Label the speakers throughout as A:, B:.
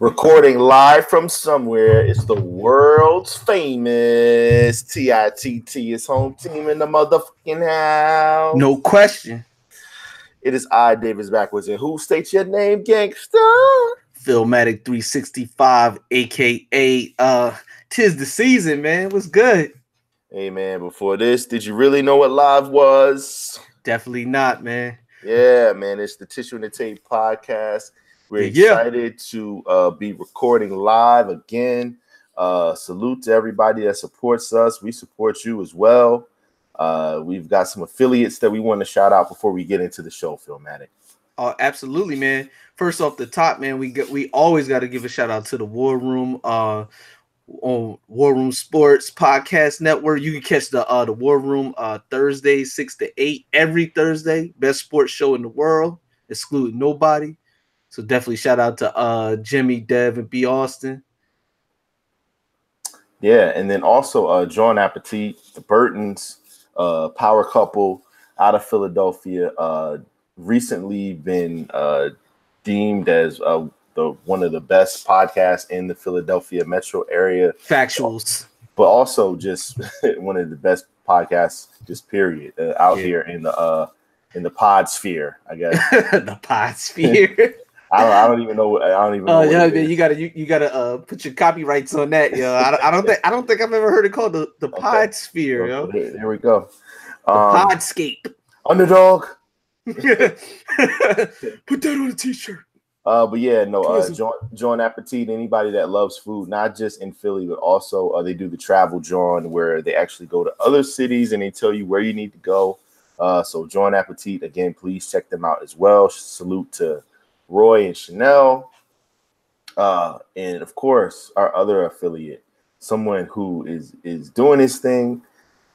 A: Recording live from somewhere. It's the world's famous TITT. It's home team in the motherfucking house.
B: No question.
A: It is I, Davis Backwards, and who states your name, gangster?
B: Philmatic 365, aka tis the season, man. What's good?
A: Hey man, before this, did you really know what live was?
B: Definitely not, man.
A: Yeah, man, it's the Tissue and the Tape podcast. We're excited to be recording live again. Salute to everybody that supports us. We support you as well. We've got some affiliates that we want to shout out before we get into the show, Philmatic.
B: Oh, absolutely, man. First off the top, man, we always got to give a shout out to the War Room on War Room Sports Podcast Network. You can catch the War Room Thursday 6 to 8 every Thursday. Best sports show in the world, excluding nobody. So definitely shout out to Jimmy, Dev, and B. Austin.
A: Yeah, and then also John Appetit, the Burtons, power couple out of Philadelphia, recently been deemed as one of the best podcasts in the Philadelphia metro area.
B: Factuals.
A: But also just one of the best podcasts, just period, out here in the pod sphere, I guess.
B: The pod sphere.
A: I don't even know. I don't even know.
B: Yeah, man, you gotta put your copyrights on that, yo. I don't think I've ever heard it called the pod sphere, yo.
A: There we go.
B: Podscape.
A: Underdog.
B: Put that on a t-shirt.
A: But yeah, no, John Appetit, anybody that loves food, not just in Philly, but also they do the travel John, where they actually go to other cities and they tell you where you need to go. So John Appetit, again, please check them out as well. Salute to Roy and Chanel. And of course, our other affiliate, someone who is doing his thing,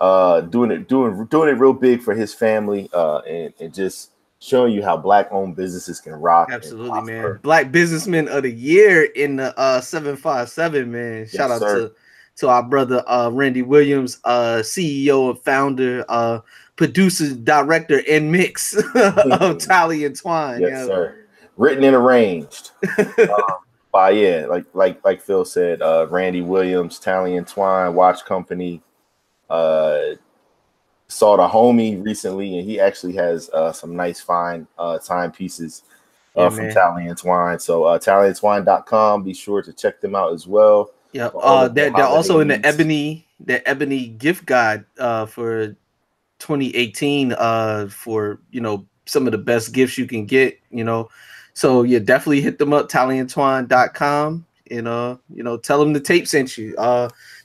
A: doing it real big for his family, and just showing you how black-owned businesses can rock.
B: Absolutely, man. Black Businessman of the Year in the 757, man. Shout out to our brother Randy Williams, CEO and founder, producer, director, and mix of Tally and Twine.
A: Yes, sir. Written and arranged. Yeah, like Phil said, Randy Williams, Tally and Twine Watch Company. Saw the homie recently, and he actually has some nice fine timepieces from Tally and Twine. So tallyandtwine.com. Be sure to check them out as well.
B: Yeah, they're also in the ebony gift guide for 2018 for some of the best gifts you can get. So yeah, definitely hit them up. tallyandtwine.com. Tell them the tape sent you.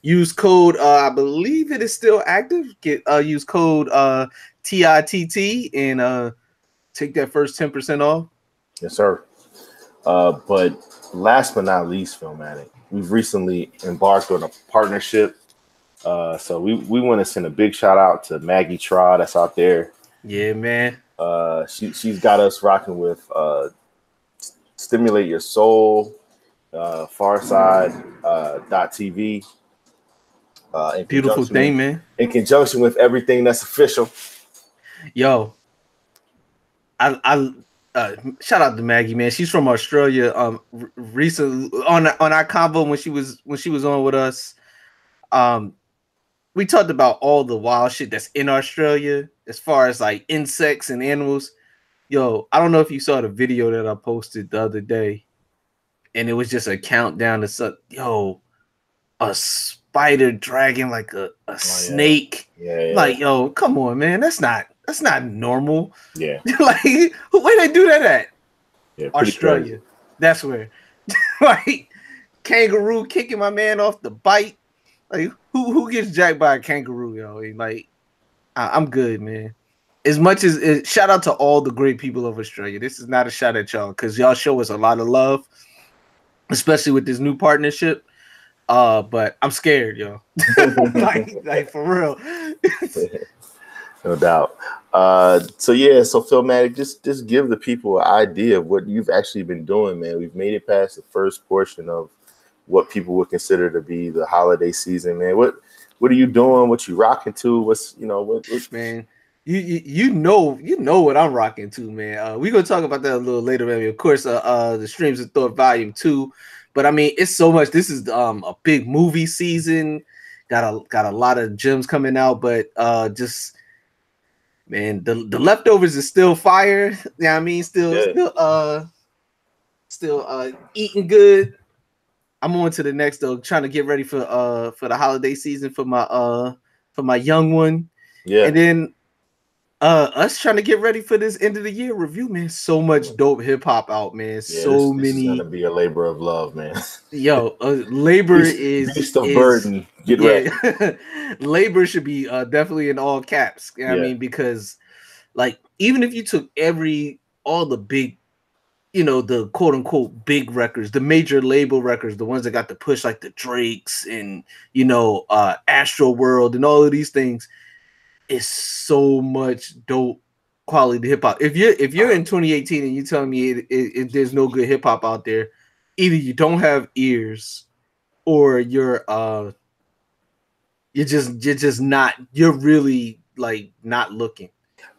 B: Use code, I believe it is still active. Use code TITT and take that first 10% off.
A: Yes, sir. But last but not least, Philmatic, we've recently embarked on a partnership. So we want to send a big shout out to Maggie Tra that's out there.
B: Yeah, man.
A: She's got us rocking with Stimulate Your Soul, Farside.tv.
B: Beautiful thing, man.
A: In conjunction with everything that's official. Yo,
B: I shout out to Maggie, man. She's from Australia. Recently on our convo when she was on with us, we talked about all the wild shit that's in Australia as far as like insects and animals. Yo, I don't know if you saw the video that I posted the other day, and it was just a countdown to a spider dragging like a snake.
A: Yeah.
B: Like, yo, come on, man. That's not normal.
A: Yeah.
B: Like, where they do that at?
A: Yeah,
B: Australia.
A: crazy.
B: That's where. Like, kangaroo kicking my man off the bite. Like, who gets jacked by a kangaroo, yo? Like, I'm good, man. As much as shout out to all the great people of Australia. This is not a shot at y'all because y'all show us a lot of love, especially with this new partnership. But I'm scared, yo. like for real.
A: No doubt. So Philmatic, just give the people an idea of what you've actually been doing, man. We've made it past the first portion of what people would consider to be the holiday season, man. What are you doing? What you rocking to? What's
B: man? You know what I'm rocking to, man. We're gonna talk about that a little later, man. Of course, the Streams of Thought Volume 2 But I mean, it's so much. This is a big movie season. Got a lot of gems coming out, but just man, the leftovers is still fire. You know what I mean? Still eating good. I'm on to the next though, trying to get ready for the holiday season for my young one.
A: Yeah.
B: And then us trying to get ready for this end of the year review, man. So much dope hip hop out, man.
A: Yeah, this is gonna be a labor of love, man.
B: Yo, labor is
A: beast of burden. Get ready.
B: Labor should be definitely in all caps. You know what I mean, because like even if you took all the big, the quote unquote big records, the major label records, the ones that got to push like the Drakes and Astro World and all of these things, it's so much dope quality hip hop. If you're in 2018 and you telling me there's no good hip hop out there, either you don't have ears or you're really like not looking.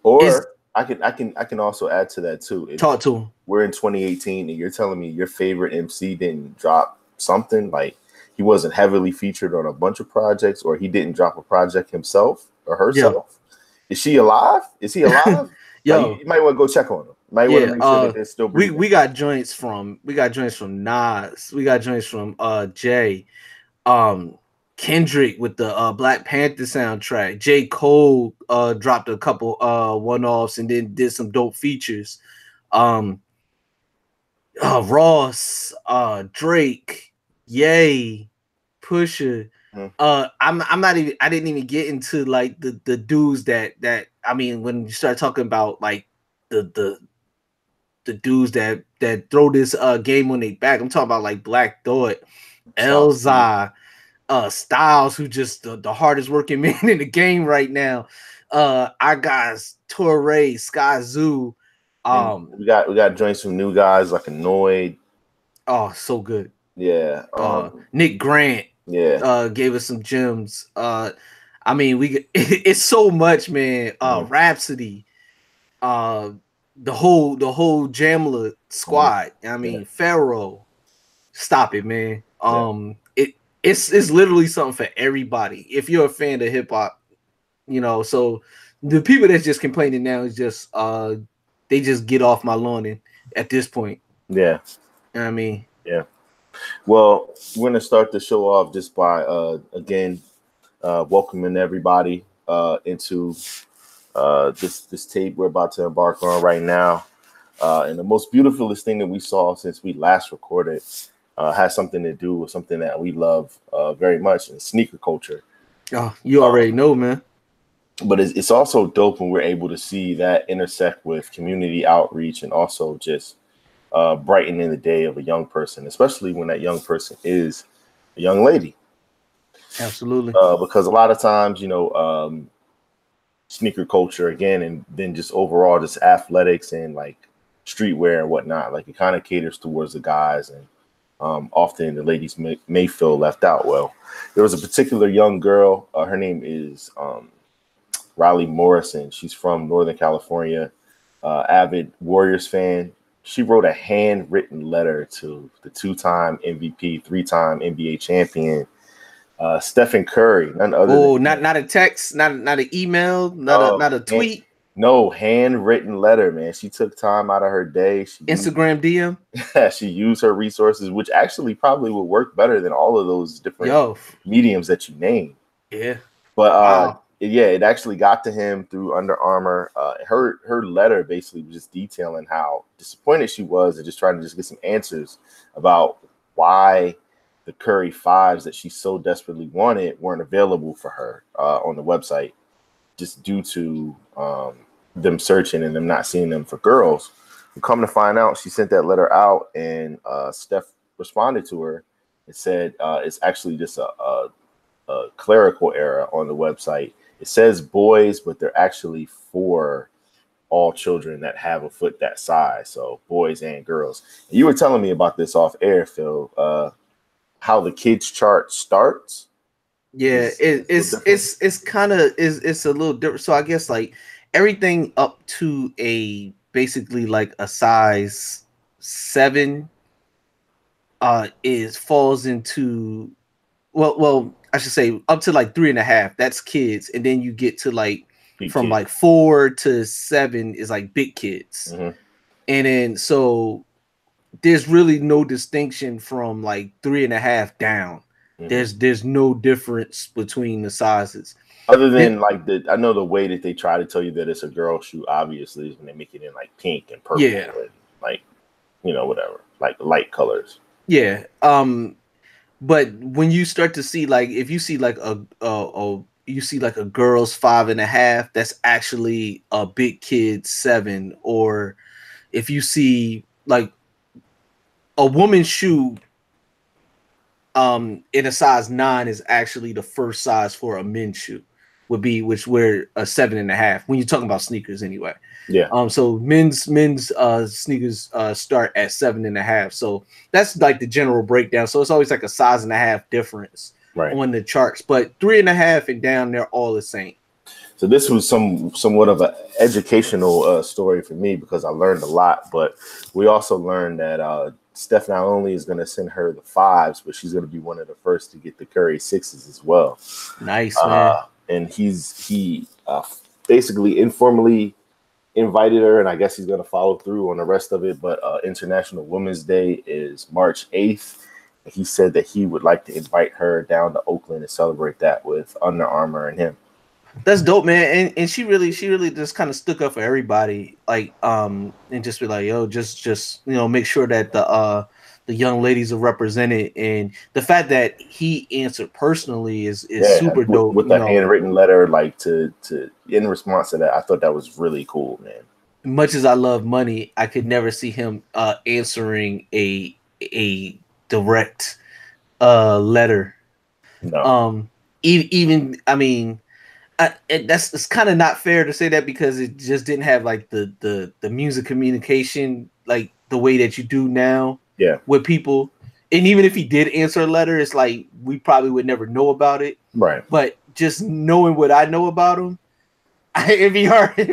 A: Or I can also add to that too.
B: Talk to him.
A: We're in 2018 and you're telling me your favorite MC didn't drop something, like he wasn't heavily featured on a bunch of projects, or he didn't drop a project himself or herself. Yeah. Is she alive? Is he alive?
B: Yo,
A: like, you might want to go check on him. Might want to make sure that they're still breathing.
B: We got joints from Nas. We got joints from Jay. Kendrick with the Black Panther soundtrack. J. Cole dropped a couple one-offs and then did some dope features. Ross, Drake, Ye, Pusha. I didn't even get into like the dudes that I mean, when you start talking about like the dudes that throw this game on their back, I'm talking about like Black Thought, Elzai, Styles, who just the hardest working man in the game right now. I got Torre, Sky Zoo.
A: We got joints from new guys like Annoyed.
B: Oh, so good.
A: Yeah.
B: Nick Grant.
A: Yeah.
B: Gave us some gems. I mean, it's so much, man. Rhapsody. The whole Jamla squad. I mean, Pharaoh. Stop it, man. It's literally something for everybody. If you're a fan of hip hop, so the people that's just complaining now is just they just get off my lawn at this point.
A: Yeah.
B: You know what I mean?
A: Yeah. Well, we're gonna start the show off just by again welcoming everybody into this tape we're about to embark on right now. And the most beautifulest thing that we saw since we last recorded has something to do with something that we love very much in sneaker culture.
B: Oh, you already know, man.
A: But it's also dope when we're able to see that intersect with community outreach and also just brightening the day of a young person, especially when that young person is a young lady.
B: Absolutely.
A: Because a lot of times, sneaker culture again, and then just overall just athletics and like streetwear and whatnot, like it kind of caters towards the guys, and often the ladies may feel left out. Well, there was a particular young girl. Her name is Riley Morrison. She's from Northern California, avid Warriors fan. She wrote a handwritten letter to the two-time MVP, three-time NBA champion, Stephen Curry. None other.
B: Oh, not a text, not an email, not a tweet.
A: No, handwritten letter, man. She took time out of her day.
B: Instagram DM.
A: She used her resources, which actually probably would work better than all of those different mediums that you named.
B: Yeah.
A: But wow. It actually got to him through Under Armour. Her letter basically was just detailing how disappointed she was and just trying to just get some answers about why the Curry 5s that she so desperately wanted weren't available for her on the website, just due to them searching and them not seeing them for girls. And come to find out, she sent that letter out, and Steph responded to her and said it's actually just a clerical error on the website. It says boys, but they're actually for all children that have a foot that size, so boys and girls. And you were telling me about this off air, Phil, how the kids chart starts.
B: Yeah, it's kind of it's a little different. So I guess like everything up to basically like a size 7 is falls into well, I should say up to like 3.5. That's kids, and then you get to like
A: Big
B: from
A: kid.
B: like 4 to 7 is like big kids,
A: Mm-hmm.
B: and then so there's really no distinction from like 3.5 down.
A: Mm-hmm.
B: There's no difference between the sizes.
A: Other than like I know the way that they try to tell you that it's a girl shoe, obviously, is when they make it in like pink and purple,
B: Yeah,
A: and like whatever, like light colors.
B: yeah. But when you start to see like if you see like a you see like a girl's 5.5, that's actually a big kid 7, or if you see like a woman's shoe in a size 9 is actually the first size for a men's shoe would be, which we're a 7.5 when you're talking about sneakers anyway.
A: Yeah.
B: So men's sneakers start at 7.5. So that's like the general breakdown. So it's always like a size and a half difference on the charts, but 3.5 and down, they're all the same.
A: So this was somewhat of an educational story for me because I learned a lot, but we also learned that Steph not only is going to send her the 5s, but she's going to be one of the first to get the Curry 6s as well.
B: Nice, man.
A: And he basically informally invited her, and I guess he's going to follow through on the rest of it. But International Women's Day is March 8th. He said that he would like to invite her down to Oakland and celebrate that with Under Armour and him.
B: That's dope, man. And she really just kind of stuck up for everybody, like and just be like, yo, just make sure that the young ladies are represented. And the fact that he answered personally is super dope.
A: With that handwritten letter, like to in response to that, I thought that was really cool, man.
B: Much as I love money, I could never see him answering a direct letter.
A: No.
B: Even I mean. It's kind of not fair to say that because it just didn't have like the music communication like the way that you do now with people. And even if he did answer a letter, it's like we probably would never know about it.
A: Right.
B: But just knowing what I know about him, it'd be hard to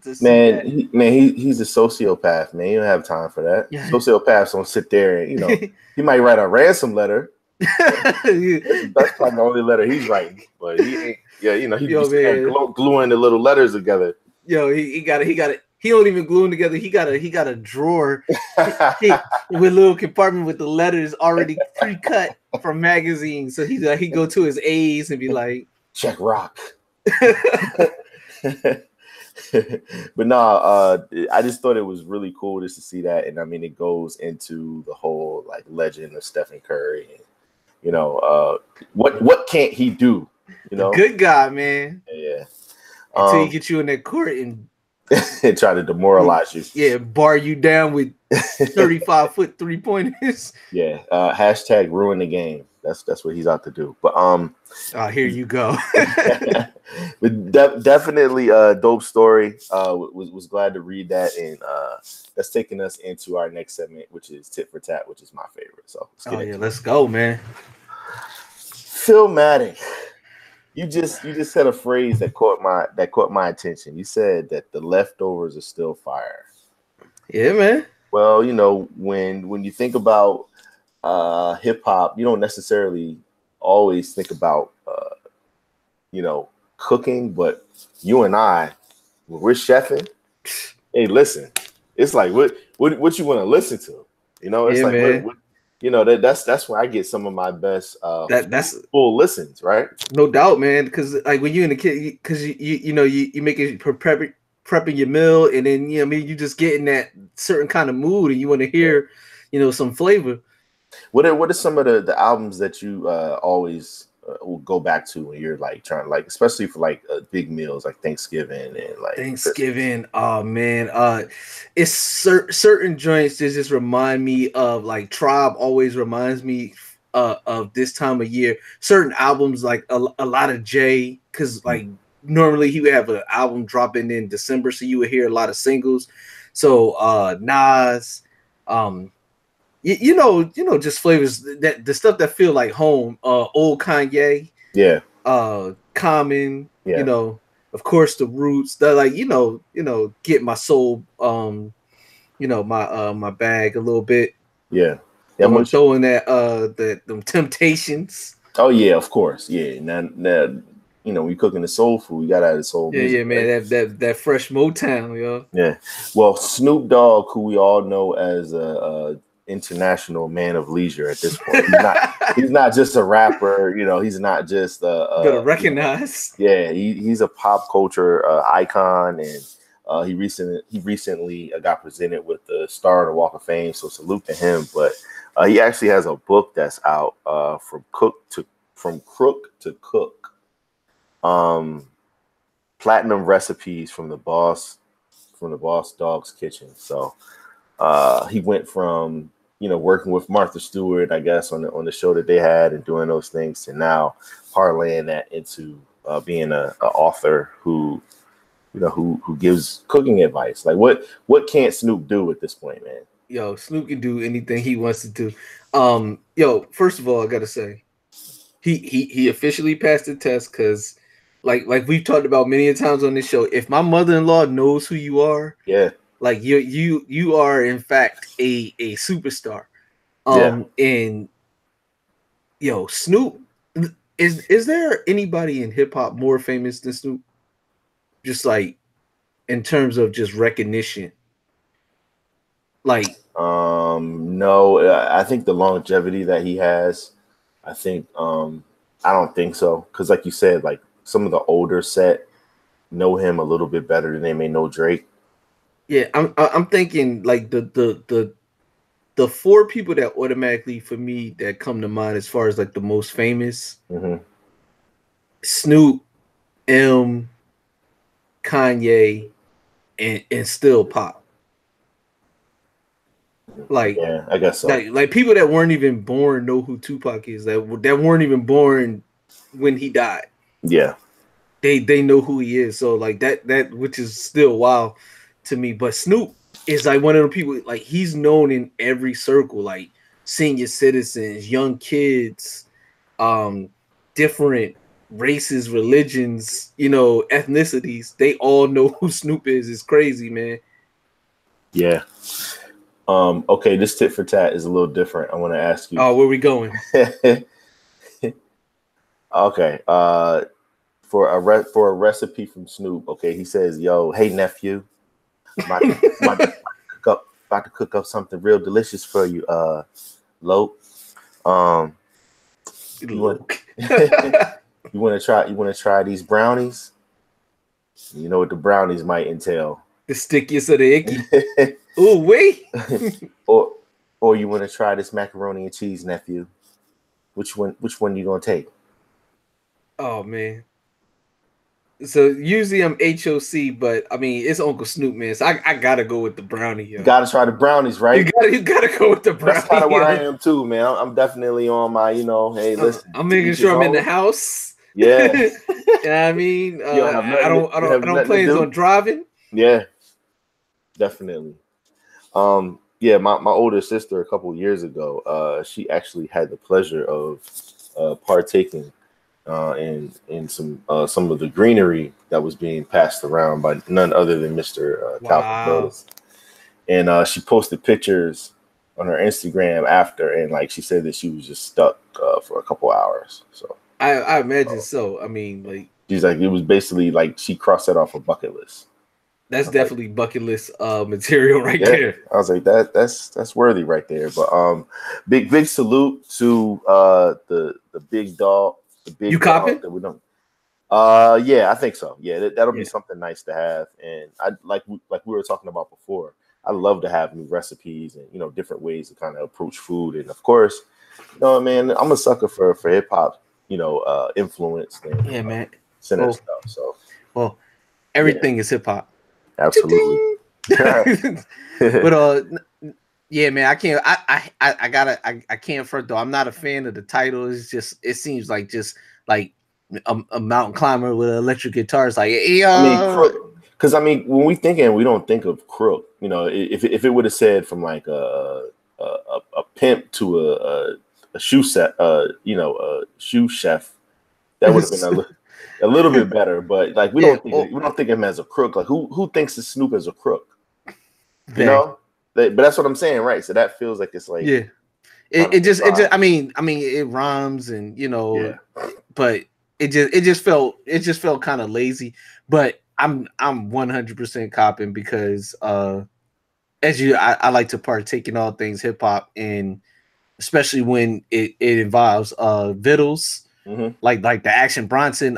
B: see that.
A: He's a sociopath, man. You don't have time for that. Sociopaths don't sit there and he might write a ransom letter. That's probably the only letter he's writing, but he ain't. He's gluing the little letters together.
B: Yo, he got it. He don't even glue them together. He got a drawer with a little compartment with the letters already pre-cut from magazines. So he go to his A's and be like,
A: check rock. But I just thought it was really cool just to see that, and I mean it goes into the whole like legend of Stephen Curry. And, what can't he do?
B: Good guy, man.
A: Yeah.
B: Until he gets you in that court and
A: try to demoralize you.
B: Yeah, bar you down with 35-foot 3-pointers.
A: Yeah. Hashtag ruin the game. That's what he's out to do. But
B: here you go.
A: But definitely a dope story. Was glad to read that, and that's taking us into our next segment, which is tit for tat, which is my favorite. So
B: let's go, man.
A: Philmatic. You just said a phrase that caught my attention. You said that the leftovers are still fire.
B: Yeah, man.
A: Well, when you think about hip hop, you don't necessarily always think about cooking, but you and I, when we're chefing, hey, listen, it's like what you want to listen to, it's that's where I get some of my best that's full listens, right?
B: No doubt, man, because like when you're in the kid, because you making prepping your meal, and then you just get in that certain kind of mood, and you want to hear some flavor.
A: What are some of the albums that you always will go back to when you're like trying, like especially for like big meals like Thanksgiving and like
B: Thanksgiving? Christmas? Oh man, it's certain joints that just remind me of like Tribe. Always reminds me of this time of year. Certain albums like a lot of Jay, because like normally he would have an album dropping in December, so you would hear a lot of singles. So Nas, just flavors that the stuff that feel like home. Old Kanye, Common, of course the Roots. That like get my soul, my bag a little bit.
A: Yeah. Yeah, I'm
B: throwing that them Temptations.
A: Oh yeah, of course. Yeah. Now you know, we cooking the soul food, you gotta have the soul music.
B: Yeah, man, right? that fresh Motown, yo.
A: Yeah. Well, Snoop Dogg, who we all know as a international man of leisure at this point. He's not just a rapper, you know, he's not just
B: better recognize.
A: You know, yeah, he's a pop culture icon, and he recently got presented with the Star on the Walk of Fame, so salute to him. But he actually has a book that's out, from Crook to Cook. Platinum recipes from the boss dog's kitchen. So he went from, you know, working with Martha Stewart, I guess, on the show that they had and doing those things, to now parlaying that into being a author who, you know, who gives cooking advice. Like what can't Snoop do at this point, man?
B: Yo, Snoop can do anything he wants to do. Yo, first of all, I gotta say, he officially passed the test, because like we've talked about many times on this show, if my mother-in-law knows who you are,
A: yeah,
B: like you are in fact a superstar. And yo, Snoop, is there anybody in hip hop more famous than Snoop? Just like in terms of just recognition. Like
A: no, I think the longevity that he has, I think I don't think so, because like you said, like some of the older set know him a little bit better than they may know Drake.
B: Yeah, I'm thinking like the four people that automatically for me that come to mind as far as like the most famous: Snoop, M, Kanye, and still Pop. Like,
A: yeah, I guess so.
B: Like people that weren't even born know who Tupac is. That weren't even born when he died.
A: Yeah,
B: they know who he is. So like that which is still wild to me. But Snoop is like one of the people, like he's known in every circle, like senior citizens, young kids, different races, religions, you know, ethnicities. They all know who Snoop is. It's crazy, man.
A: Yeah. Okay, this tit for tat is a little different. I want to ask you.
B: Oh, where we going?
A: Okay. For a recipe from Snoop. Okay, he says, "Yo, hey nephew, about to cook up something real delicious for you, Loke. You want to try these brownies? You know what the brownies might entail?
B: The stickiest of the icky. Ooh, wait.
A: or you want to try this macaroni and cheese, nephew? Which one you gonna take?"
B: Oh man. So usually I'm HOC, but I mean it's Uncle Snoop, man. So I gotta go with the brownie. Yo.
A: You gotta try the brownies, right?
B: You gotta go with the brownie.
A: That's kind of where I am too, man. I'm definitely on my, you know, hey, listen.
B: I'm making sure I'm in the house.
A: Yeah.
B: You know what I mean? I don't plans on driving.
A: Yeah. Definitely. Yeah, my older sister a couple years ago, she actually had the pleasure of partaking in some of the greenery that was being passed around by none other than Mr. Calvin Rose. And she posted pictures on her Instagram after, and like she said that she was just stuck for a couple hours. So
B: I imagine so. I mean, like
A: she's like, it was basically like she crossed that off her bucket list.
B: That's definitely bucket list material right there.
A: I was like, that's worthy right there. But big salute to the big dog. The big
B: you copy?
A: That we don't. Yeah, I think so. Yeah, that'll be something nice to have. And I like we were talking about before. I love to have new recipes and, you know, different ways to kind of approach food. And of course, you know, man, I'm a sucker for hip hop, you know, influence and
B: man,
A: center stuff. So
B: everything is hip hop.
A: Absolutely.
B: But yeah, man, I can't front though. I'm not a fan of the title. It's just, it seems like just like a mountain climber with an electric guitar. It's like,
A: because I mean, when we thinking, we don't think of Crook. You know, if it would have said from like a pimp to a shoe set, you know, a shoe chef, that would have been a little bit better. But like we don't think of him as a crook. Like who thinks of Snoop as a crook? You know, but that's what I'm saying, right? So that feels like it's like
B: It just I mean it rhymes and but it just felt kind of lazy. But I'm 100% copping because I like to partake in all things hip hop, and especially when it involves vittles, like the Action Bronson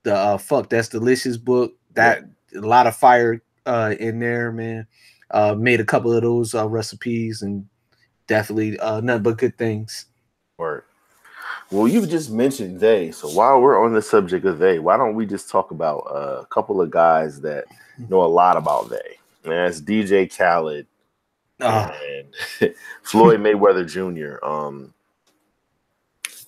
B: the Fuck That's Delicious book, that a lot of fire in there, man. Made a couple of those recipes, and definitely nothing but good things.
A: Word. Well, you've just mentioned they, so while we're on the subject of they, why don't we just talk about a couple of guys that know a lot about they? And that's DJ Khaled and Floyd Mayweather Jr.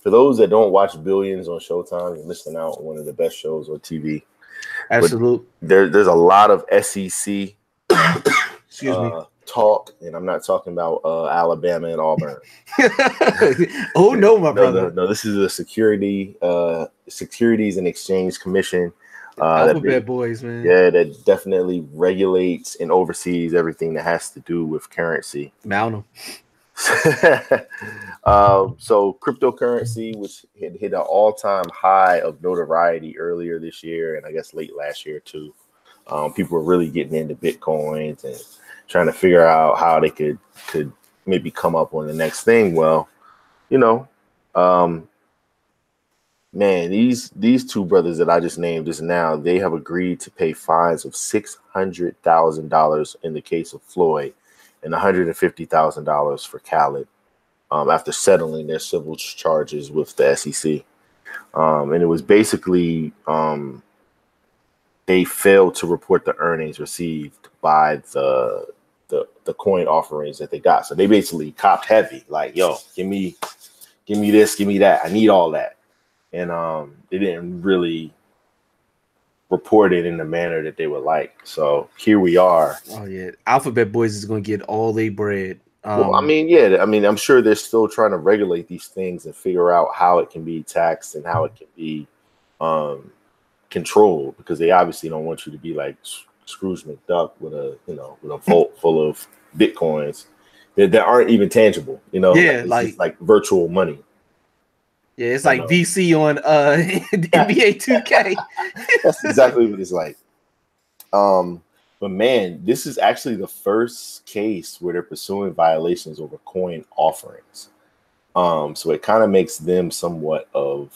A: For those that don't watch Billions on Showtime, you're missing out on one of the best shows on TV.
B: Absolutely.
A: There's a lot of SEC
B: Excuse me.
A: Talk, and I'm not talking about Alabama and Auburn.
B: Oh no, my brother.
A: No, this is a Securities and Exchange Commission.
B: Alphabet boys, man.
A: Yeah, that definitely regulates and oversees everything that has to do with currency.
B: Mount them.
A: So cryptocurrency, which had hit an all-time high of notoriety earlier this year, and I guess late last year too. People were really getting into Bitcoins and trying to figure out how they could maybe come up on the next thing. Well, man, these two brothers that I just named just now, they have agreed to pay fines of $600,000 in the case of Floyd and $150,000 for Khaled after settling their civil charges with the SEC. And it was basically they failed to report the earnings received by the coin offerings that they got. So they basically copped heavy, like, yo, give me this, give me that. I need all that. And they didn't really report it in the manner that they would like. So here we are.
B: Oh yeah, Alphabet Boys is going to get all they bread.
A: Well, I mean, I'm sure they're still trying to regulate these things and figure out how it can be taxed and how it can be controlled, because they obviously don't want you to be like Scrooge McDuck with a vault full of Bitcoins that aren't even tangible.
B: Yeah,
A: like virtual money.
B: Yeah, it's like VC on NBA 2K.
A: That's exactly what it's like. But man, this is actually the first case where they're pursuing violations over coin offerings. So it kind of makes them somewhat of,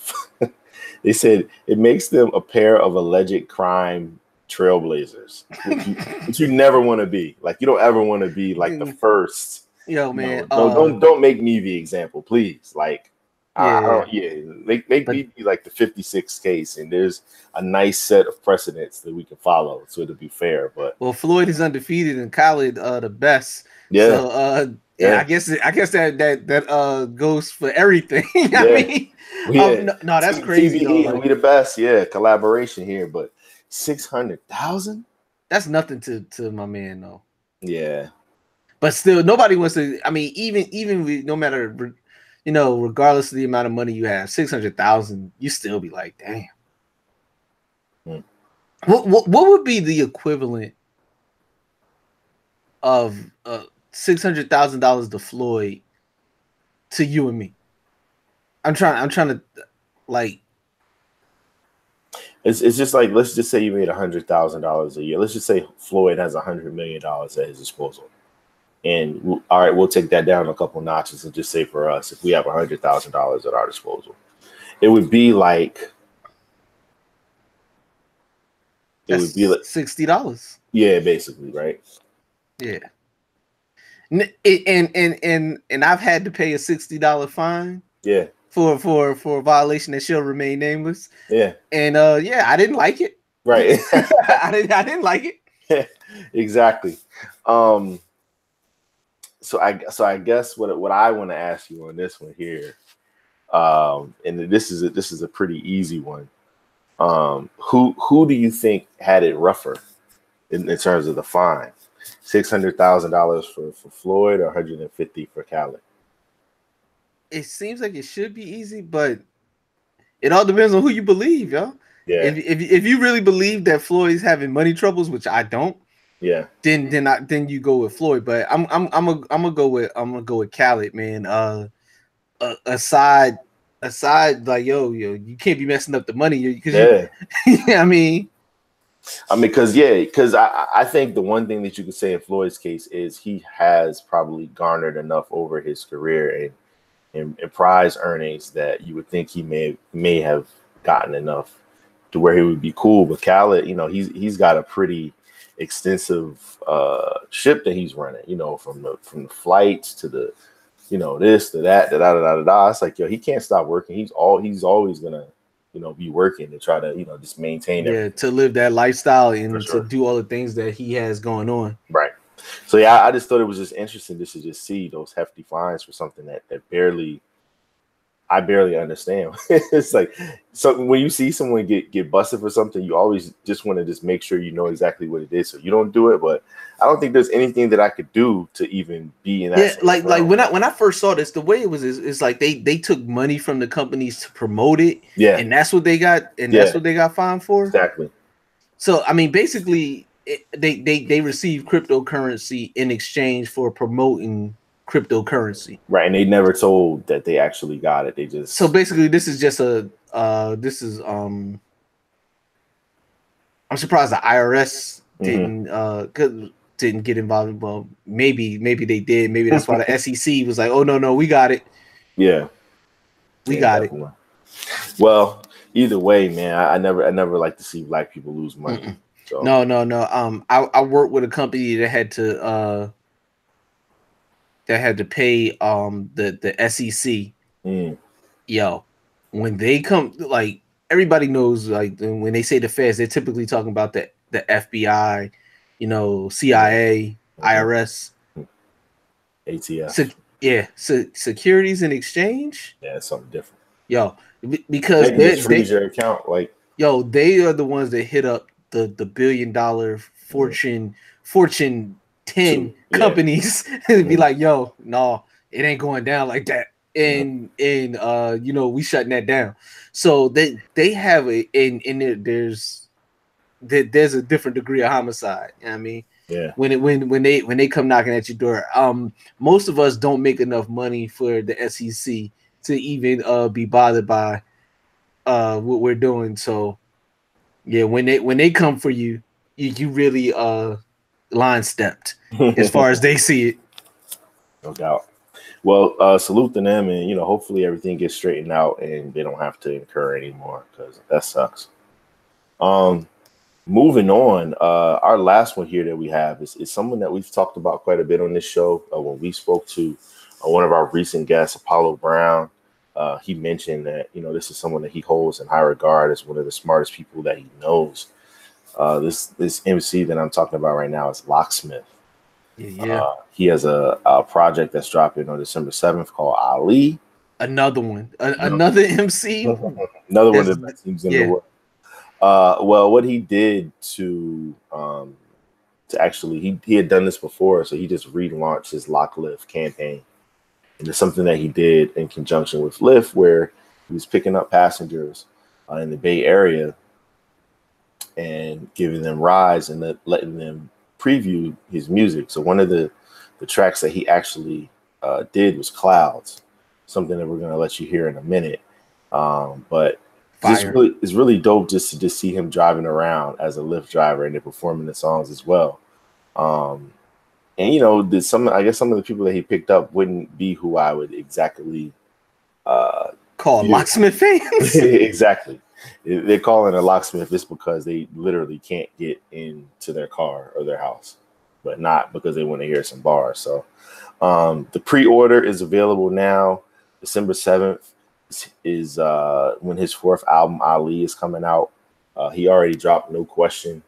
A: they said it makes them a pair of alleged crime trailblazers, which you never want to be. Like, you don't ever want to be like the first.
B: Yo, man.
A: Don't make me the example, please. Like, make me be like the 56th case, and there's a nice set of precedents that we can follow, so it'll be fair. But
B: Floyd is undefeated and Khaled the best.
A: Yeah.
B: So I guess that goes for everything. I mean, no, that's crazy.
A: We the best. Yeah, collaboration here, but 600,000.
B: That's nothing to my man though.
A: Yeah,
B: but still, nobody wants to. I mean, even no matter. Regardless of the amount of money you have, 600,000, you still be like, damn. What would be the equivalent of $600,000 to Floyd to you and me? I'm trying to like.
A: It's just like, let's just say you made $100,000 a year. Let's just say Floyd has $100 million at his disposal. And all right, we'll take that down a couple notches and just say for us, if we have $100,000 at our disposal, it would be like
B: $60.
A: Yeah, basically, right?
B: Yeah. And I've had to pay a $60 fine.
A: Yeah.
B: For a violation that shall remain nameless.
A: Yeah.
B: And I didn't like it.
A: Right.
B: I didn't like it.
A: Exactly. So I guess what I want to ask you on this one here, and this is a pretty easy one. Who do you think had it rougher in terms of the fine? $600,000 for Floyd or $150,000 for Khaled?
B: It seems like it should be easy, but it all depends on who you believe, yo.
A: Yeah.
B: If you really believe that Floyd's having money troubles, which I don't,
A: Yeah.
B: Then you go with Floyd. But I'm gonna go with Khaled, man. Aside, like you can't be messing up the money because I mean,
A: because I think the one thing that you could say in Floyd's case is he has probably garnered enough over his career and prize earnings that you would think he may have gotten enough to where he would be cool. But Khaled, he's got a pretty extensive ship that he's running, from the flights to the this to that da da da da da. It's like, he can't stop working. He's always gonna be working to try to just maintain everything.
B: To live that lifestyle and to do all the things that he has going on.
A: Right. So I just thought it was just interesting just to just see those hefty fines for something that I barely understand. It's like, so when you see someone get busted for something, you always just want to just make sure you know exactly what it is, so you don't do it. But I don't think there's anything that I could do to even be in that.
B: Yeah, like when I first saw this, the way it was is like they took money from the companies to promote it.
A: Yeah,
B: and that's what they got, that's what they got fined for.
A: Exactly.
B: So I mean, basically, they received cryptocurrency in exchange for promoting cryptocurrency.
A: Right, and they never told that they actually got it. They just
B: basically this is just I'm surprised the IRS didn't get involved. Well, maybe they did. Maybe that's why the SEC was like, oh no, we got it.
A: Yeah,
B: we got
A: definitely. Well, either way, man, I never like to see black people lose money. So.
B: No. I worked with a company that had to pay the SEC. Yo, when they come, like, everybody knows, like, when they say the feds, they're typically talking about the FBI, CIA, IRS,
A: ATF.
B: Securities and Exchange.
A: Yeah, it's something different.
B: Yo, because
A: they freeze your account, like,
B: they are the ones that hit up the $1 billion Fortune 10 companies and be like, yo, no, it ain't going down like that. And we shutting that down. So they have there's a different degree of homicide. You know what I mean?
A: Yeah.
B: When they come knocking at your door, most of us don't make enough money for the SEC to even be bothered by what we're doing. So yeah, when they come for you really line stepped as far as they see it.
A: No doubt. Well, salute to them, and hopefully everything gets straightened out and they don't have to incur anymore, because that sucks. Moving on, our last one here that we have is someone that we've talked about quite a bit on this show. When we spoke to one of our recent guests, Apollo Brown, he mentioned that this is someone that he holds in high regard as one of the smartest people that he knows. This MC that I'm talking about right now is Locksmith.
B: Yeah.
A: He has a project that's dropping on December 7th called Ali.
B: Another one. Another MC.
A: Another one of the best teams in the world. Well, what he did to actually, he had done this before, so he just relaunched his Lock Lyft campaign. And it's something that he did in conjunction with Lyft, where he was picking up passengers in the Bay Area and giving them rides and letting them preview his music. So one of the tracks that he actually did was Clouds, something that we're going to let you hear in a minute. But it's really dope just to see him driving around as a Lyft driver and then performing the songs as well. And some of the people that he picked up wouldn't be who I would exactly
B: call Locksmith fans.
A: Exactly. They're calling a locksmith just because they literally can't get into their car or their house, but not because they want to hear some bars. So the pre-order is available now. December 7th is when his fourth album, Ali, is coming out. He already dropped No Question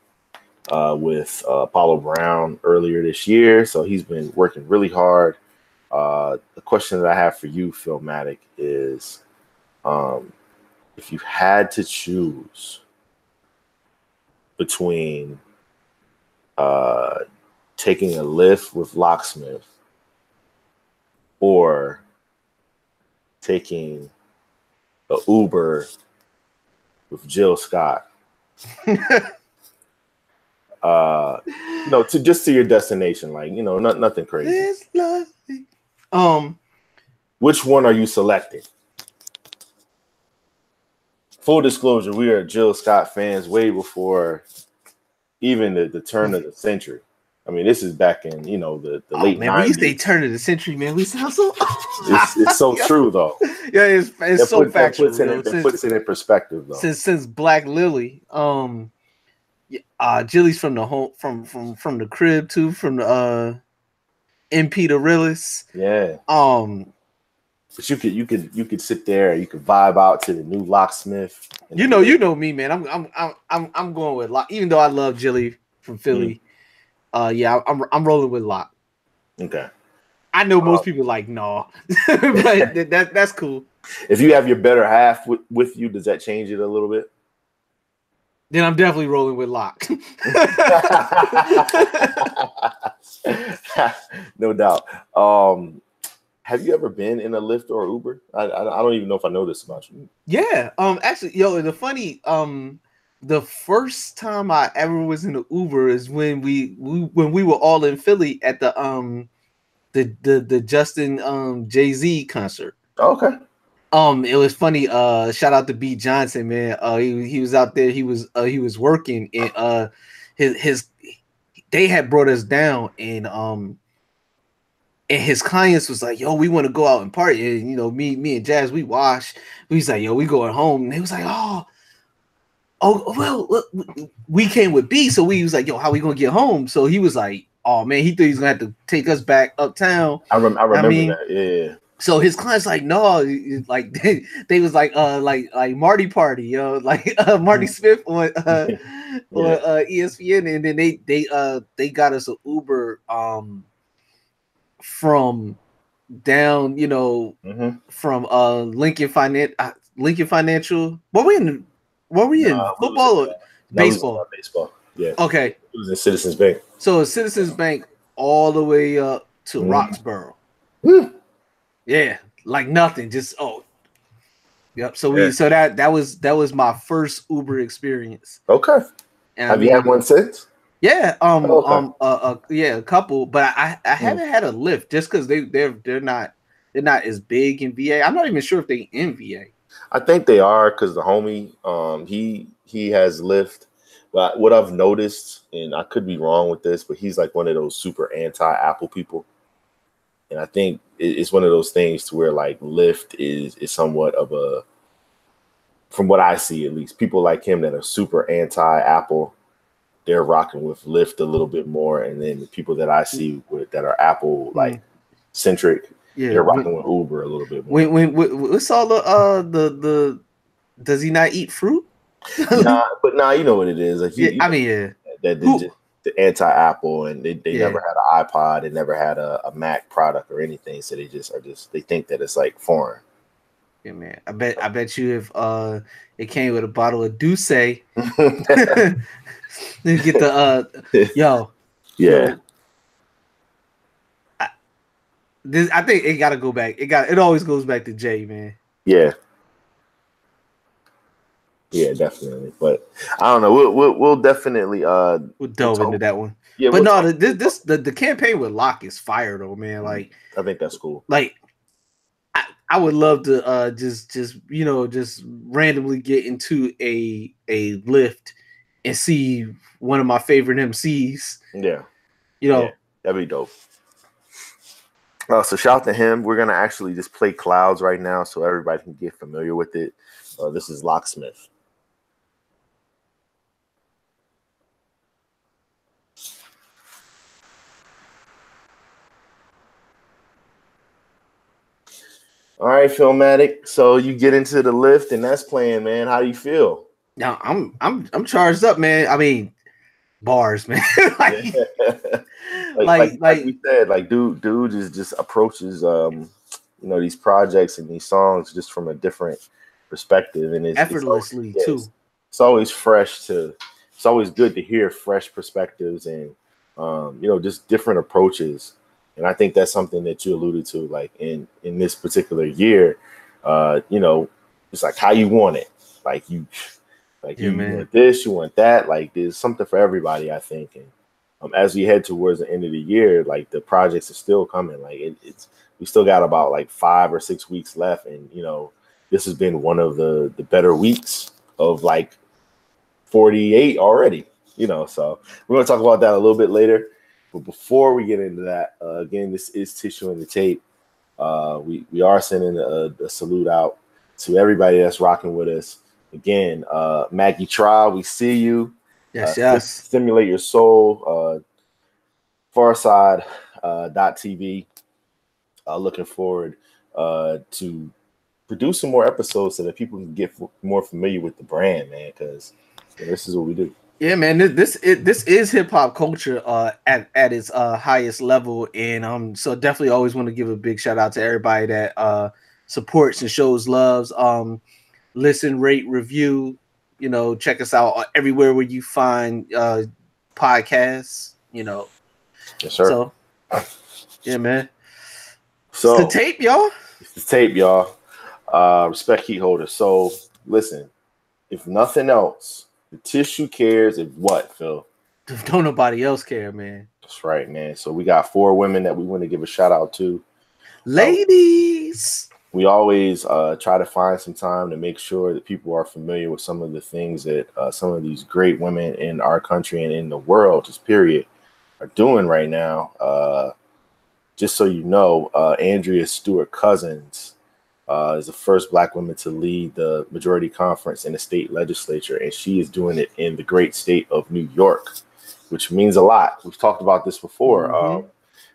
A: with Apollo Brown earlier this year. So he's been working really hard. The question that I have for you, Philmatic, is if you had to choose between taking a Lyft with Locksmith or taking a Uber with Jill Scott, to your destination, like nothing crazy.
B: It's lovely.
A: Which one are you selecting? Full disclosure, we are Jill Scott fans way before even the turn of the century. I mean, this is back in the late 90s.
B: When you say turn of the century, man, we sound so.
A: It's so true though.
B: Yeah, it's so factual.
A: It puts it in perspective though.
B: Since Black Lily, Jilly's from the home from the crib too, from the MP the realest.
A: Yeah. But you could sit there, you could vibe out to the new Locksmith.
B: You know me, man. I'm going with Lock, even though I love Jilly from Philly. I'm rolling with Lock.
A: Okay.
B: I know most people like no, but that's cool.
A: If you have your better half with you, does that change it a little bit?
B: Then I'm definitely rolling with Lock.
A: No doubt. Have you ever been in a Lyft or Uber? I don't even know if I know this about you. Yeah.
B: Actually, the first time I ever was in an Uber is when we were all in Philly at the Justin Jay-Z concert.
A: Okay.
B: It was funny. Shout out to B Johnson, man. He was out there. He was working, and they had brought us down, and his clients was like, "Yo, we want to go out and party." And me and Jazz, we wash. We was like, "Yo, we going home." And they was like, "Oh, well, we came with B, so we was like, yo, how we gonna get home?" So he was like, "Oh man," he thought he was gonna have to take us back uptown.
A: I remember that. Yeah.
B: So his clients like, no, like they was like Marty Party, like Marty Smith on ESPN, and then they got us an Uber from down, from Lincoln Financial. Were we in football or baseball?
A: Baseball. Yeah.
B: Okay.
A: It was in Citizens Bank.
B: So Citizens Bank all the way up to Roxborough. Yeah, like nothing. Just yep. So that was my first Uber experience.
A: Okay. And have you had one since?
B: Yeah. Yeah, a couple, but I haven't had a Lyft just because they're not as big in VA. I'm not even sure if they in VA.
A: I think they are because the homie, he has Lyft. But what I've noticed, and I could be wrong with this, but he's like one of those super anti-Apple people. And I think it's one of those things to where like Lyft is somewhat of a, from what I see at least, people like him that are super anti-Apple, they're rocking with Lyft a little bit more. And then the people that I see that are Apple like centric, they're rocking with Uber a little bit more.
B: What's all the does he not eat fruit?
A: Nah, you know what it is. Like, the anti-Apple, and they never had an iPod, they never had a Mac product or anything, so they think that it's like foreign.
B: Yeah, man. I bet you if it came with a bottle of Douce, then get the yo.
A: Yeah.
B: I think it gotta go back. It always goes back to Jay, man.
A: Yeah. Yeah, definitely. But I don't know. We'll definitely
B: we'll delve into that one. Yeah, but the campaign with Locke is fire though, man. Like
A: I think that's cool.
B: Like I would love to just randomly get into a Lyft and see one of my favorite MCs.
A: Yeah. That'd be dope. So shout out to him. We're gonna actually just play Clouds right now so everybody can get familiar with it. This is Locksmith. All right, Philmatic. So you get into the Lyft and that's playing, man. How do you feel?
B: Now I'm charged up, man. I mean, bars, man. like
A: we said, like dude just approaches these projects and these songs just from a different perspective, and it's
B: effortlessly too.
A: It's always fresh it's always good to hear fresh perspectives and just different approaches. And I think that's something that you alluded to, like in this particular year, it's like how you want it. Like Like you want this, you want that. Like there's something for everybody, I think. And as we head towards the end of the year, like the projects are still coming. Like it's we still got about like 5 or 6 weeks left, and this has been one of the better weeks of like 48 already. So we're gonna talk about that a little bit later. But before we get into that, again, this is Tissue and the Tape. We are sending a salute out to everybody that's rocking with us. Again, Maggie Trial, we see you.
B: Yes.
A: Stimulate your soul. Farside .tv. Looking forward to producing more episodes so that people can get more familiar with the brand, man. Because this is what we do.
B: Yeah, man. This is hip hop culture at its highest level, and so definitely always want to give a big shout out to everybody that supports and shows loves. Listen, rate, review. Check us out everywhere where you find podcasts.
A: Yes, sir.
B: So, yeah, man. So it's the tape, y'all.
A: It's the tape, y'all. Respect heat holders. So listen, if nothing else, the tissue cares. If what, Phil?
B: Don't nobody else care, man.
A: That's right, man. So we got 4 women that we want to give a shout out to.
B: Ladies.
A: We always try to find some time to make sure that people are familiar with some of the things that some of these great women in our country and in the world, just period, are doing right now. Just so you know, Andrea Stewart-Cousins is the first Black woman to lead the majority conference in the state legislature, and she is doing it in the great state of New York, which means a lot. We've talked about this before.
B: Mm-hmm.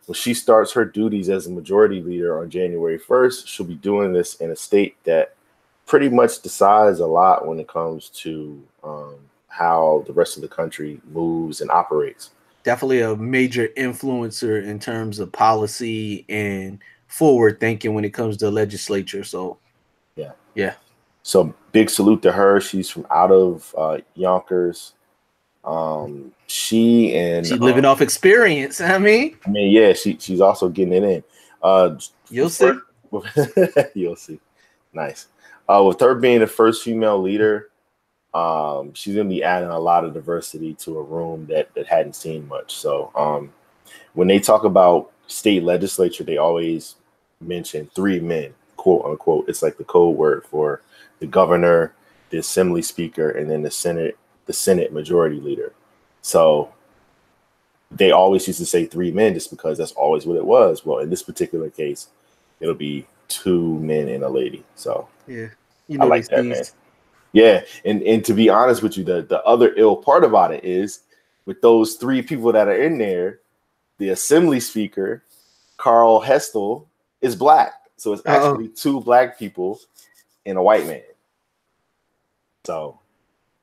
A: When she starts her duties as a majority leader on January 1st, she'll be doing this in a state that pretty much decides a lot when it comes to how the rest of the country moves and operates.
B: Definitely a major influencer in terms of policy and forward thinking when it comes to legislature. So, yeah.
A: So big salute to her. She's from out of Yonkers. She's
B: living off experience.
A: Yeah, she's also getting it in.
B: You'll see.
A: You'll see. Nice. With her being the first female leader, she's gonna be adding a lot of diversity to a room that hadn't seen much. So when they talk about state legislature, they always mention 3 men, quote unquote. It's like the code word for the governor, the assembly speaker, and then the Senate majority leader. So they always used to say 3 men just because that's always what it was. Well, in this particular case, it'll be 2 men and a lady. So
B: yeah,
A: I like that, man. Yeah, and to be honest with you, the other ill part about it is with those 3 people that are in there, the assembly speaker, Carl Hestel, is Black. So it's actually 2 Black people and a white man. So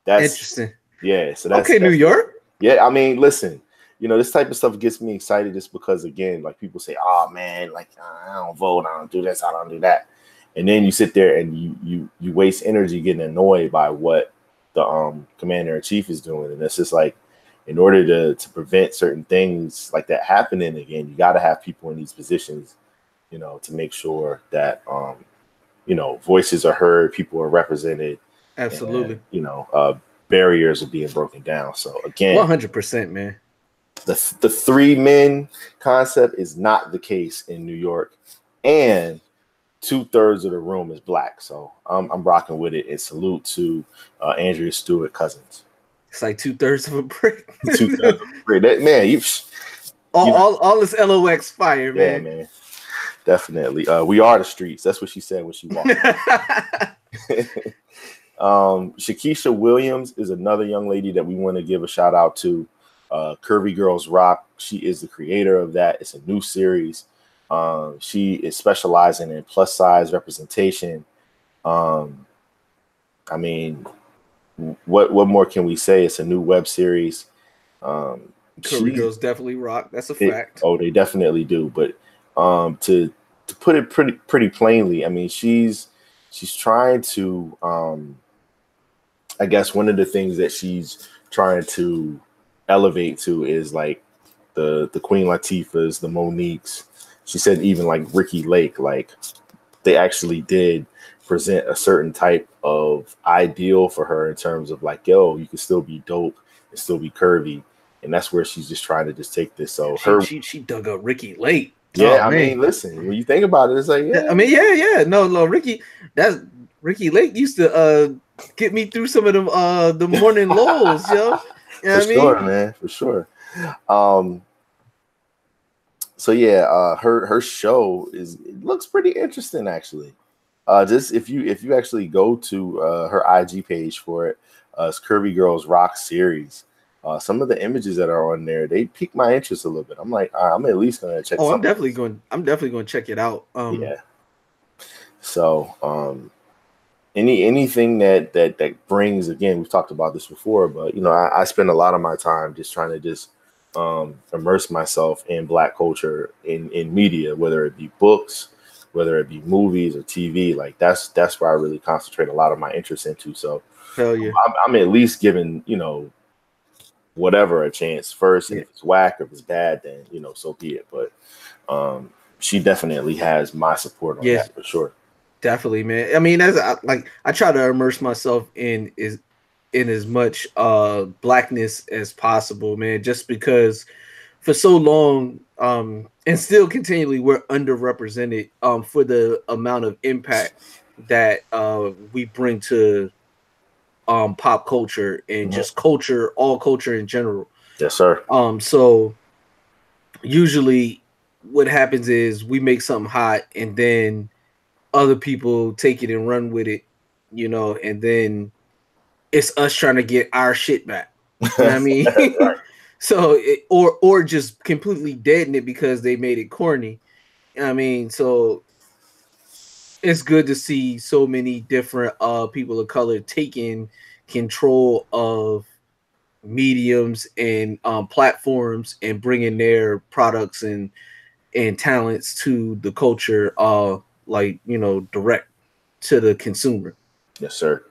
A: that's
B: interesting.
A: Yeah. So that's
B: New York.
A: Yeah, I mean, listen, this type of stuff gets me excited just because, again, like people say, oh man, like I don't vote, I don't do this, I don't do that. And then you sit there and you waste energy getting annoyed by what the commander-in-chief is doing. And it's just like, in order to prevent certain things like that happening again, you got to have people in these positions, to make sure that, voices are heard, people are represented.
B: Absolutely.
A: And, barriers are being broken down. So again,
B: 100%, man.
A: The 3 men concept is not the case in New York, and 2/3 of the room is Black. So I'm rocking with it. And salute to Andrea Stewart-Cousins.
B: It's like 2/3 of a brick.
A: 2/3 of a brick. That, man,
B: all this LOX fire, man.
A: Yeah, man. Definitely. We are the streets. That's what she said when she walked. Shakesha Williams is another young lady that we want to give a shout out to. Curvy Girls Rock. She is the creator of that. It's a new series. She is specializing in plus size representation. I mean, what more can we say? It's a new web series.
B: Curvy Girls definitely rock. That's a fact.
A: They definitely do. But to put it pretty plainly, I mean, she's trying to. I guess one of the things that she's trying to elevate to is like the Queen Latifahs, the Moniques. She said even like Ricky Lake, like they actually did present a certain type of ideal for her in terms of like, yo, you can still be dope and still be curvy. And that's where she's just trying to just take this. So
B: she dug up Ricky late.
A: Yeah, I mean, listen, when you think about it, it's like, yeah.
B: I mean, yeah. No, Ricky Lake used to get me through some of them the morning lulls, yo. You know
A: for sure, man, for sure. So yeah, her show looks pretty interesting actually. Just if you actually go to her IG page for it, it's Curvy Girls Rock Series. Some of the images that are on there, they pique my interest a little bit. I'm like, I'm at least gonna check.
B: I'm definitely going to check it out.
A: Yeah. So, anything that brings, again, we've talked about this before, but you know, I spend a lot of my time just trying to just immerse myself in Black culture in media, whether it be books, whether it be movies or TV. Like that's where I really concentrate a lot of my interest into. So,
B: hell yeah,
A: I'm at least giving, you know, whatever a chance first, and if it's whack or if it's bad, then you know, so be it. But she definitely has my support on that for sure.
B: Definitely, man. I mean, I try to immerse myself in as much Blackness as possible, man. Just because for so long, and still continually, we're underrepresented for the amount of impact that we bring to pop culture and just culture, all culture in general.
A: Yes, sir.
B: So usually what happens is we make something hot and then other people take it and run with it, you know, and then it's us trying to get our shit back. You know what I mean? Right. So or just completely deaden it because they made it corny. You know what I mean? So it's good to see so many different people of color taking control of mediums and platforms and bringing their products and talents to the culture, like, you know, direct to the consumer.
A: Yes, sir.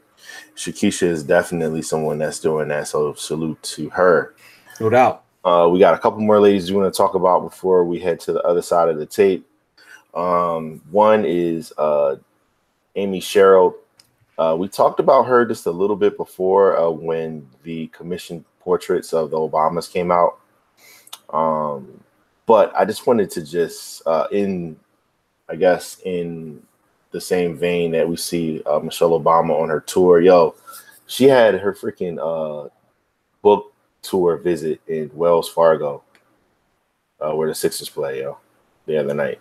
A: Shakesha is definitely someone that's doing that, so salute to her.
B: No doubt.
A: We got a couple more ladies we want to talk about before we head to the other side of the tape. One is Amy Sherald. We talked about her just a little bit before when the commissioned portraits of the Obamas came out. But I just wanted to just, in the same vein that we see Michelle Obama on her tour, yo, she had her freaking book tour visit in Wells Fargo, where the Sixers play, yo, the other night.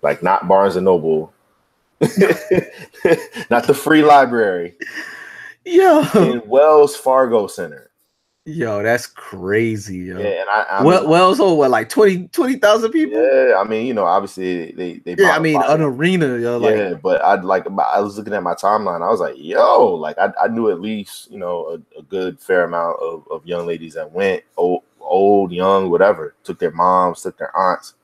A: Like, not Barnes and Noble, not the free library.
B: Yo,
A: in Wells Fargo Center.
B: Yo, that's crazy, yo.
A: Yeah, and I
B: Wells hold what, like 20,000 people?
A: Yeah, I mean, you know, obviously they
B: yeah, I mean, an arena, yo.
A: Yeah, like, but I was looking at my timeline. I was like, yo, like I knew at least, you know, a good fair amount of young ladies that went, old, young, whatever, took their moms, took their aunts.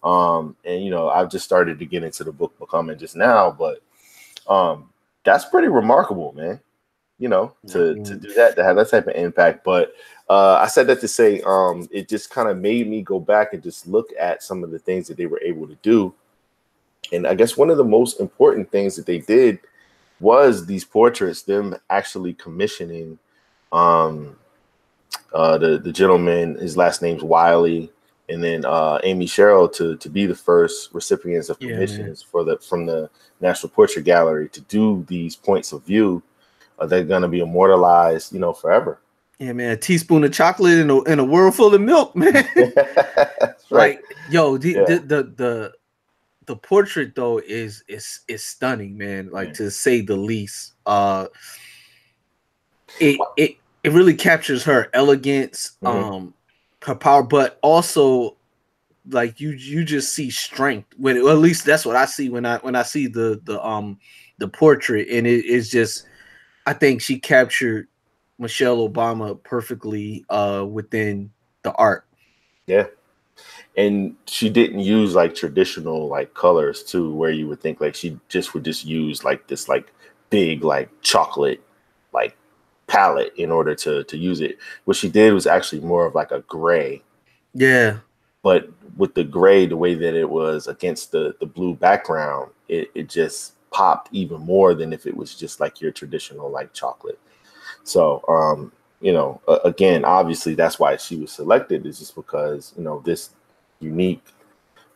A: And you know, I've just started to get into the book becoming just now, but that's pretty remarkable, man. You know, to do that, to have that type of impact. But I said that to say it just kind of made me go back and just look at some of the things that they were able to do. And I guess one of the most important things that they did was these portraits, them actually commissioning the gentleman, his last name's Wiley, and then Amy Sherald to be the first recipients of commissions from the National Portrait Gallery to do these points of view. They're gonna be immortalized, you know, forever.
B: Yeah, man. A teaspoon of chocolate in a world full of milk, man. That's right. Like, yo, the portrait though is stunning, man. Like, to say the least. It really captures her elegance, her power, but also like you just see strength when at least that's what I see when I see the portrait, and it is just. I think she captured Michelle Obama perfectly within the art.
A: Yeah. And she didn't use like traditional like colors too, where you would think like she would use like this like big like chocolate like palette in order to use it. What she did was actually more of like a gray.
B: Yeah.
A: But with the gray, the way that it was against the blue background, it just popped even more than if it was just like your traditional like chocolate. So, you know, again, obviously that's why she was selected, is just because, you know, this unique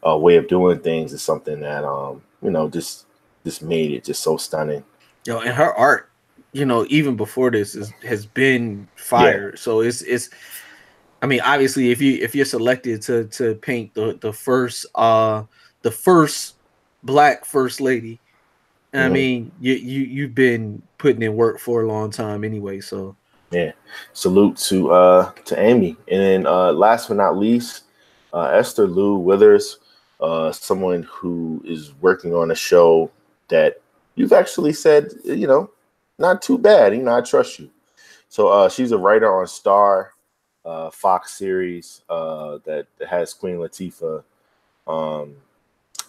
A: way of doing things is something that, you know, just made it just so stunning.
B: Yo, and her art, you know, even before this has been fire. Yeah. So it's I mean, obviously if you're selected to paint the first black first lady, I mean, you've been putting in work for a long time anyway. So
A: yeah, salute to Amy. And then last but not least, Ester Lou Weithers, someone who is working on a show that you've actually said, you know, not too bad. You know, I trust you. So she's a writer on Star, Fox series that has Queen Latifah,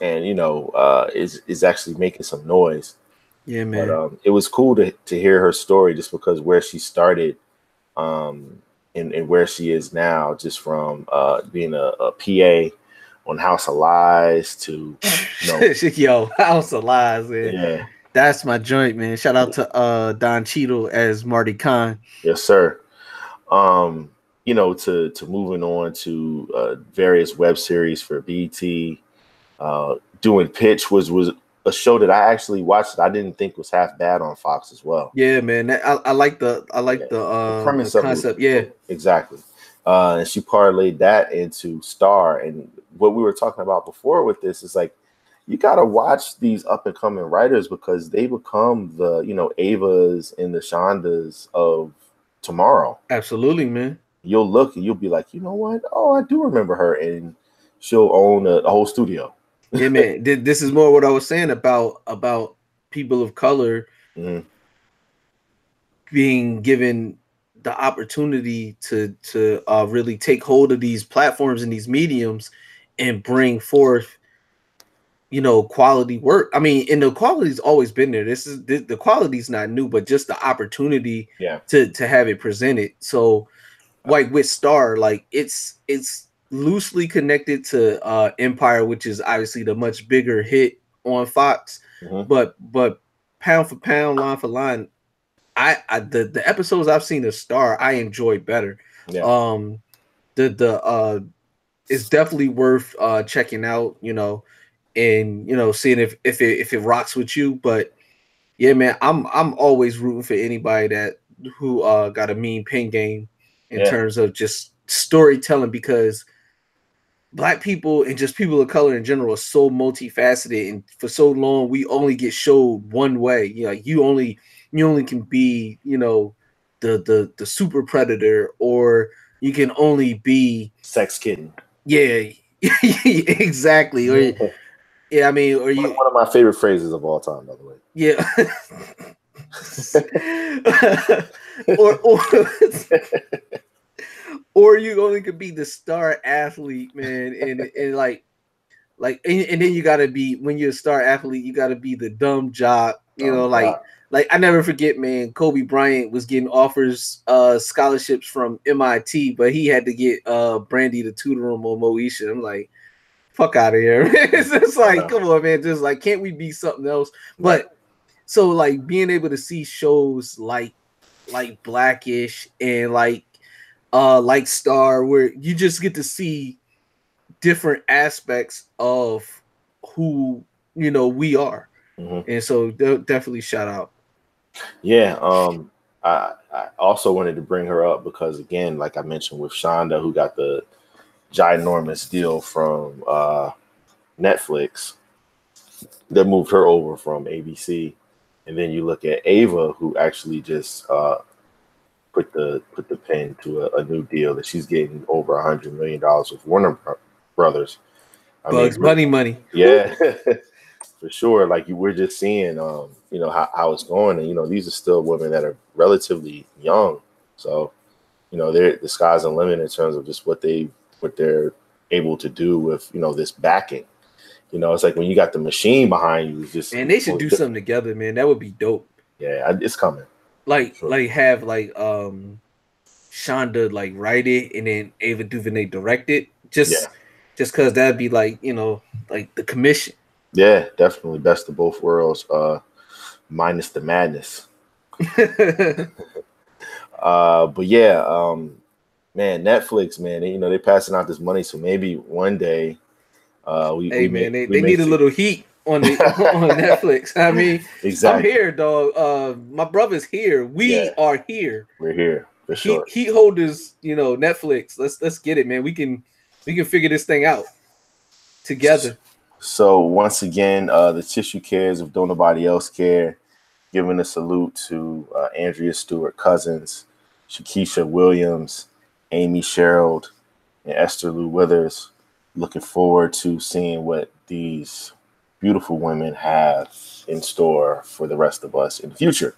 A: and you know, is actually making some noise.
B: Yeah, man.
A: But it was cool to hear her story, just because where she started, and where she is now, just from being a PA on House of Lies to, you know,
B: yo, House of Lies, man.
A: Yeah,
B: that's my joint, man. Shout out to Don Cheadle as Marty Khan.
A: Yes, sir. You know, to moving on to various web series for BT. Doing Pitch was a show that I actually watched that I didn't think was half bad on Fox as well.
B: Yeah, man. I like the
A: premise
B: the concept. Yeah,
A: exactly. And she parlayed that into Star. And what we were talking about before with this is like, you got to watch these up and coming writers, because they become the, you know, Avas and the Shondas of tomorrow.
B: Absolutely, man.
A: You'll look and you'll be like, you know what? Oh, I do remember her. And she'll own a whole studio.
B: Yeah, man. This is more what I was saying about people of color being given the opportunity to really take hold of these platforms and these mediums and bring forth, you know, quality work. I mean, and the quality's always been there. The quality's not new, but just the opportunity to have it presented. So like with Star, like it's loosely connected to Empire, which is obviously the much bigger hit on Fox. But pound for pound, line for line, the episodes I've seen of Star, I enjoy better. Yeah. It's definitely worth checking out, you know, and you know, seeing if it rocks with you. But yeah, man, I'm always rooting for anybody who got a mean pen game in terms of just storytelling, because Black people and just people of color in general are so multifaceted, and for so long we only get showed one way. You know, you only can be, you know, the super predator, or you can only be
A: sex kitten.
B: Yeah, exactly. Or yeah, I mean, or you.
A: One of my favorite phrases of all time, by the way.
B: Yeah. or you only could be the star athlete, man, and like and then you gotta be, when you're a star athlete, you gotta be the dumb jock, you know, like I never forget, man, Kobe Bryant was getting offers scholarships from MIT, but he had to get Brandy to tutor him on Moesha. I'm like, fuck out of here. It's just like, come on, man, just like, can't we be something else? But so like being able to see shows like Blackish and like Star, where you just get to see different aspects of who, you know, we are. And so definitely shout out.
A: Yeah, I also wanted to bring her up because, again, like I mentioned with Shonda, who got the ginormous deal from Netflix that moved her over from ABC, and then you look at Ava, who actually just put the pen to a new deal that she's getting over $100 million with Warner Brothers.
B: Bugs Bunny money.
A: Yeah. For sure. Like we're just seeing, you know, how it's going. And, you know, these are still women that are relatively young. So, you know, the sky's the limit in terms of just what they're able to do with, you know, this backing. You know, it's like when you got the machine behind you, just,
B: man, they should do something together, man. That would be dope.
A: Yeah, it's coming.
B: Like have like Shonda like write it and then Ava DuVernay direct it. Just because that'd be like, you know, like the commission.
A: Yeah, definitely best of both worlds, minus the madness. But yeah, man, Netflix, man, they're passing out this money, so maybe one day,
B: they need a little heat on Netflix. I mean, exactly. I'm here, dog. My brother's here. We are here.
A: We're here for sure.
B: Heat holders, Netflix. Let's get it, man. We can figure this thing out together.
A: So once again, the Tissue Cares of Don't Nobody Else Care, giving a salute to Andrea Stewart-Cousins, Shakesha Williams, Amy Sherald, and Ester Lou Weithers. Looking forward to seeing what these beautiful women have in store for the rest of us in the future.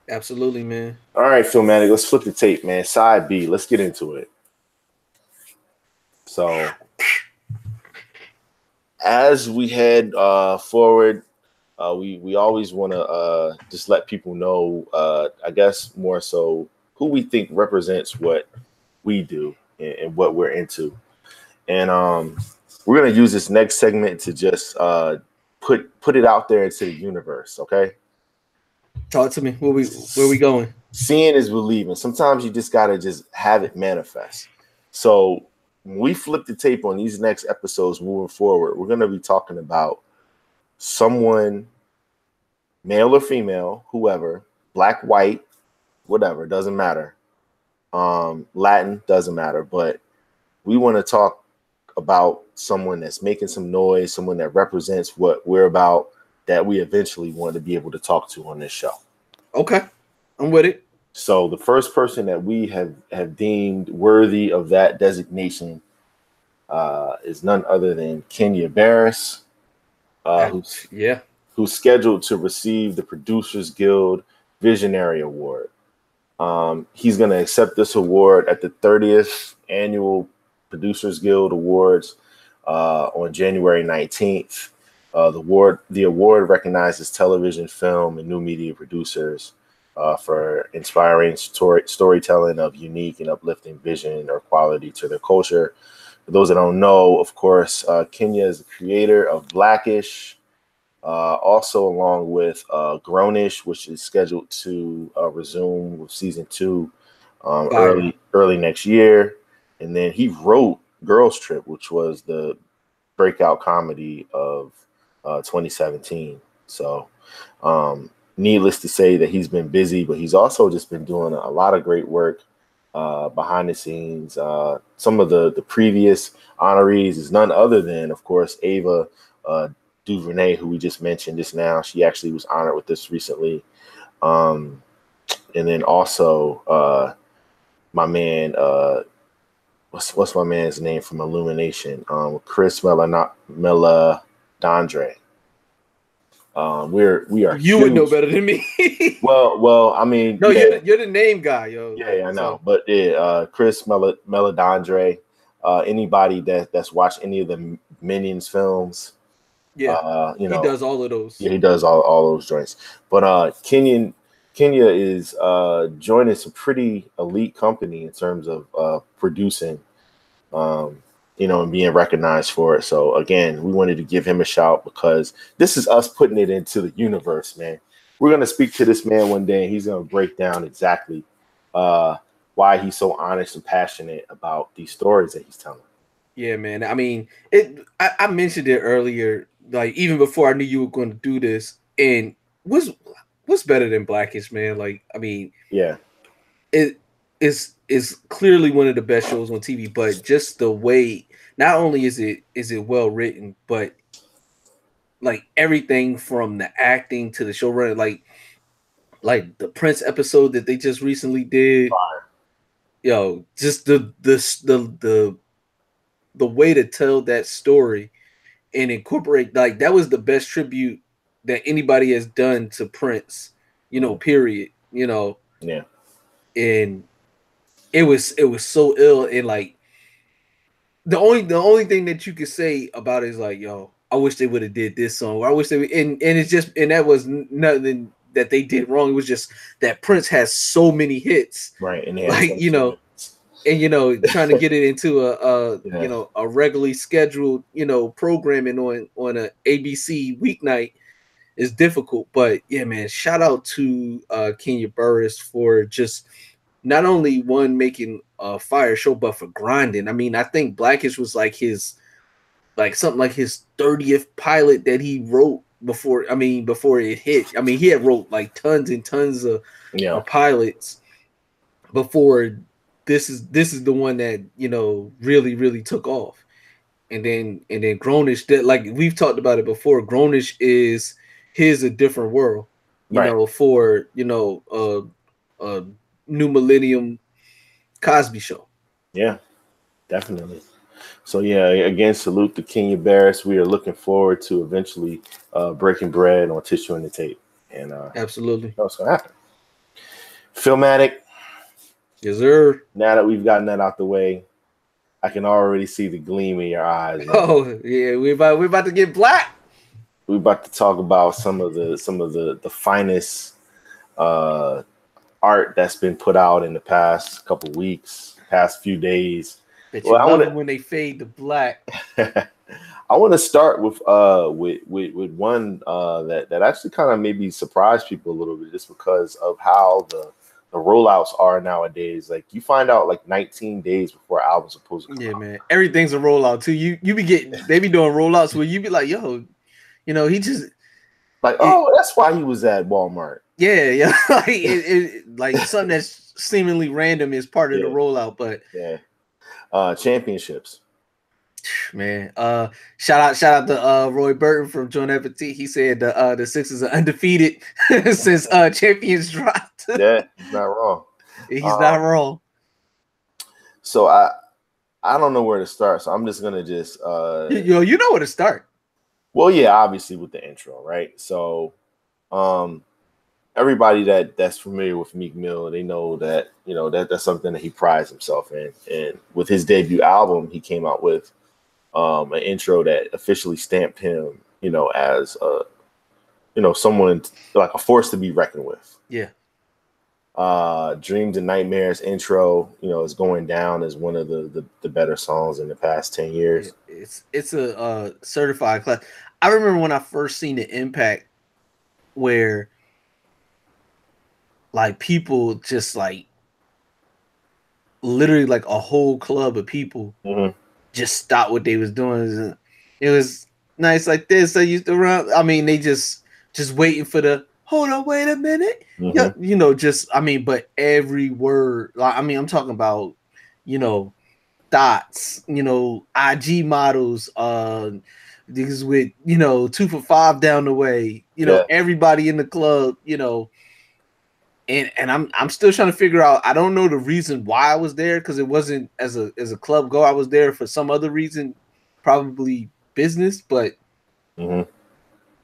B: Absolutely, man.
A: All right, Philmatic, let's flip the tape, man. Side B, let's get into it. So, as we head forward, we always want to just let people know, I guess more so, who we think represents what we do and what we're into. And we're going to use this next segment to just put it out there into the universe, okay?
B: Talk to me. Where we going?
A: Seeing is believing. Sometimes you just got to just have it manifest. So when we flip the tape on these next episodes moving forward, we're going to be talking about someone, male or female, whoever, black, white, whatever, doesn't matter. Latin, doesn't matter. But we want to talk about someone that's making some noise, someone that represents what we're about, that we eventually want to be able to talk to on this show.
B: Okay, I'm with it.
A: So the first person that we have deemed worthy of that designation is none other than Kenya Barris, who's scheduled to receive the Producers Guild Visionary Award. He's going to accept this award at the 30th Annual Producers Guild Awards on January 19th. The award recognizes television, film, and new media producers for inspiring storytelling of unique and uplifting vision or quality to their culture. For those that don't know, of course, Kenya is the creator of Blackish, also along with Grownish, which is scheduled to resume with season 2 early next year. And then he wrote Girls Trip, which was the breakout comedy of 2017. So needless to say that he's been busy, but he's also just been doing a lot of great work behind the scenes. Some of the previous honorees is none other than, of course, Ava DuVernay, who we just mentioned just now. She actually was honored with this recently. And then also my man, what's my man's name from Illumination? Chris Meladandre. We are. You
B: huge. Would know better than me.
A: well, I mean,
B: no, you're the name guy, yo.
A: Yeah, I know. But Chris Meladandre. Anybody that's watched any of the Minions films,
B: he does all of those.
A: Yeah, he does all those joints. But Kenya is joining some pretty elite company in terms of producing, and being recognized for it. So again, we wanted to give him a shout because this is us putting it into the universe, man. We're going to speak to this man one day and he's going to break down exactly why he's so honest and passionate about these stories that he's telling.
B: Yeah, man. I mean, I mentioned it earlier, like even before I knew you were going to do this, and what's better than Blackish, man? Like, I mean,
A: yeah,
B: it is clearly one of the best shows on TV, but just the way, not only is it well written, but like everything from the acting to the showrunner, like the Prince episode that they just recently did. Yo, just the way to tell that story and incorporate, like, that was the best tribute that anybody has done to Prince, period.
A: Yeah.
B: And it was so ill, and like the only thing that you could say about it is like, yo, I wish they would have did this song. Or I wish they and it's just, and that was nothing that they did wrong. It was just that Prince has so many hits,
A: right? And
B: like and trying to get it into a regularly scheduled programming on a ABC weeknight is difficult. But yeah, man, shout out to Kenya Barris for just not only one making a fire show, but for grinding. I mean, I think Blackish was like his something like his 30th pilot that he wrote before it hit. I mean, he had wrote like tons and tons of pilots before. This is the one that really took off. And then Grownish, that like we've talked about it before, Grownish is Here's a Different World, for new millennium Cosby Show.
A: Yeah, definitely. So yeah, again, salute to Kenya Barris. We are looking forward to eventually breaking bread on Tissue and the Tape. And
B: absolutely,
A: that's what's gonna happen. Filmatic.
B: Yes, sir.
A: Now that we've gotten that out the way, I can already see the gleam in your eyes. Man.
B: Oh yeah, we're about to get black.
A: We're about to talk about some of the finest art that's been put out in the past couple weeks, past few days.
B: That you love it when they fade to black.
A: I want to start with one that actually kind of maybe surprised people a little bit, just because of how the rollouts are nowadays. Like you find out like 19 days before album's supposed to come out.
B: Man, everything's a rollout too. You be getting, they be doing rollouts where you be like, yo, he just
A: like, oh, that's why he was at Walmart.
B: Yeah, like something that's seemingly random is part of the rollout, but
A: championships.
B: Man, shout out to Roy Burton from John Appetit. He said the Sixers are undefeated since champions dropped.
A: Yeah, he's not wrong.
B: He's not wrong.
A: So I don't know where to start. So I'm just gonna just
B: you know where to start.
A: Well, yeah, obviously with the intro, right? So everybody that's familiar with Meek Mill, they know that that's something that he prides himself in. And with his debut album, he came out with an intro that officially stamped him, as someone like a force to be reckoned with.
B: Yeah.
A: Dreams and Nightmares intro, is going down as one of the better songs in the past 10 years.
B: It's a certified class. I remember when I first seen the impact where like people just like literally like a whole club of people just stopped what they was doing. It was nice like this. I used to run. I mean, they just waiting for the hold on, wait a minute. Yeah, but every word. Like, I mean, I'm talking about, thoughts, IG models, these with 2 for $5 down the way, everybody in the club, and I'm still trying to figure out. I don't know the reason why I was there, because it wasn't as a club go. I was there for some other reason, probably business, but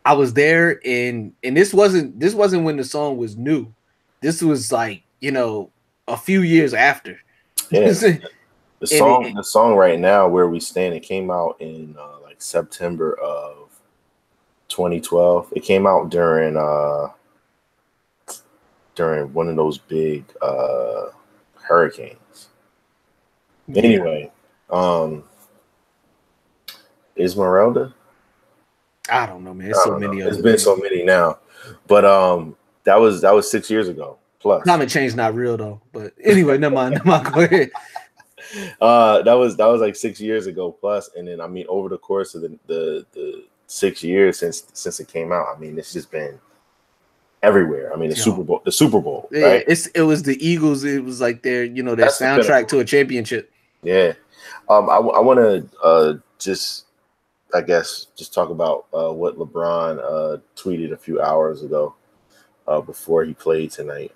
B: I was there, and this wasn't when the song was new. This was like a few years after.
A: Yeah. The song right now, Where We Stand, it came out in like September of 2012. It came out during one of those big hurricanes. Yeah. Anyway, Esmeralda?
B: I don't know, man. It's so many of them.
A: It's been so many now. But that was 6 years ago plus.
B: Climate change not real though. But anyway, never mind. Go ahead.
A: That was like 6 years ago plus. And then I mean, over the course of the 6 years since it came out, I mean, it's just been everywhere. I mean, the Super Bowl, right?
B: It was the Eagles. It was like their their soundtrack to a championship.
A: Yeah. I want to just talk about what LeBron tweeted a few hours ago before he played tonight.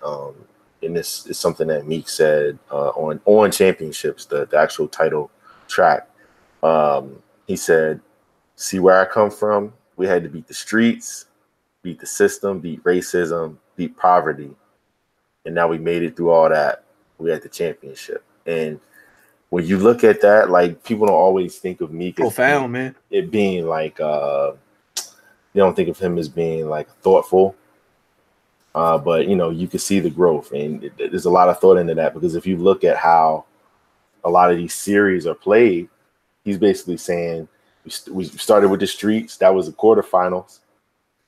A: And this is something that Meek said on Championships, the actual title track. He said, "See where I come from? We had to beat the streets, beat the system, beat racism, beat poverty. And now we made it through all that. We had the championship." And when you look at that, like, people don't always think of Meek
B: profound, man.
A: It being like, they don't think of him as being like thoughtful. But you can see the growth, and there's a lot of thought into that, because if you look at how a lot of these series are played, he's basically saying we started with the streets. That was the quarterfinals.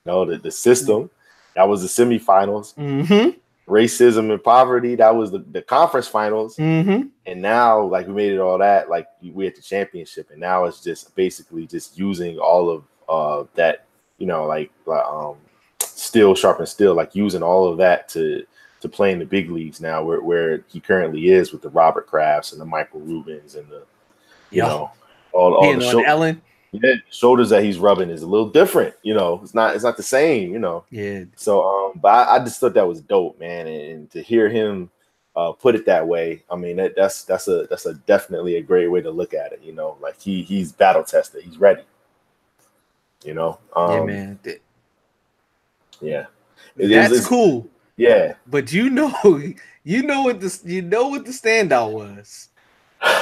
A: The system. That was the semifinals.
B: Mm-hmm.
A: Racism and poverty. That was the conference finals.
B: Mm-hmm.
A: And now, like, we made it all that. Like, we at the championship. And now it's just basically just using all of that, steel sharpen steel, like using all of that to play in the big leagues now, where he currently is with the Robert Krafts and the Michael Rubins and the all the
B: Ellen.
A: Yeah, shoulders that he's rubbing is a little different. It's not the same.
B: Yeah.
A: So but I just thought that was dope, man, and to hear him put it that way, I mean that's a definitely a great way to look at it. Like he's battle tested, he's ready.
B: Yeah, man.
A: Yeah,
B: that's cool.
A: Yeah,
B: but you know what the standout was.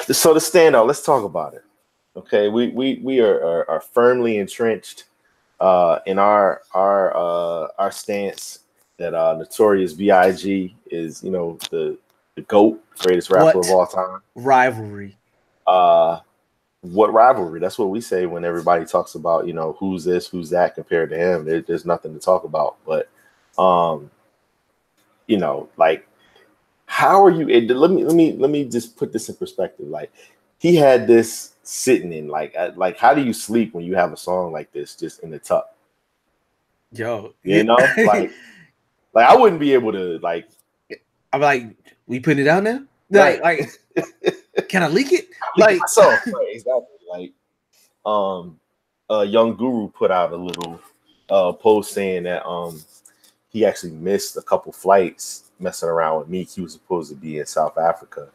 A: So the standout, let's talk about it. Okay, we are firmly entrenched in our stance that Notorious B.I.G. is the GOAT, greatest rapper of all time.
B: Rivalry.
A: What rivalry? That's what we say when everybody talks about who's this, who's that compared to him. There's nothing to talk about. But like, how are you? Let me just put this in perspective. Like, he had this sitting in like how do you sleep when you have a song like this just in the tuck?
B: Yo,
A: like I wouldn't be able to like.
B: I'm like, we putting it out now? Like, can I leak it? Like,
A: so right, exactly. Like, Young Guru put out a little post saying that he actually missed a couple flights messing around with Meek. He was supposed to be in South Africa.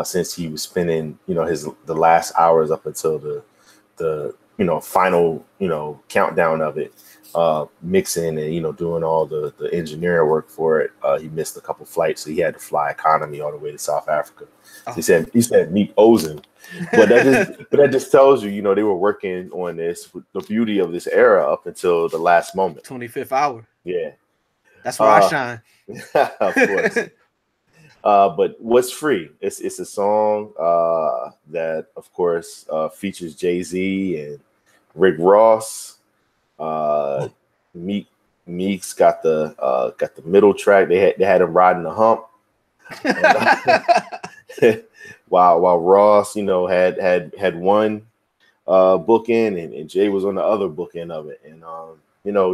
A: Since he was spending, the last hours up until the final, countdown of it, mixing and, doing all the engineering work for it. He missed a couple flights, so he had to fly economy all the way to South Africa. Oh. He said Meek owes him, but that just tells you, they were working on this with the beauty of this era up until the last moment.
B: 25th hour.
A: Yeah.
B: That's where I shine.
A: Of course. But what's free? It's a song that, of course, features Jay-Z and Rick Ross. Meek's got the middle track. They had him riding the hump. while Ross, had one bookend and Jay was on the other bookend of it. And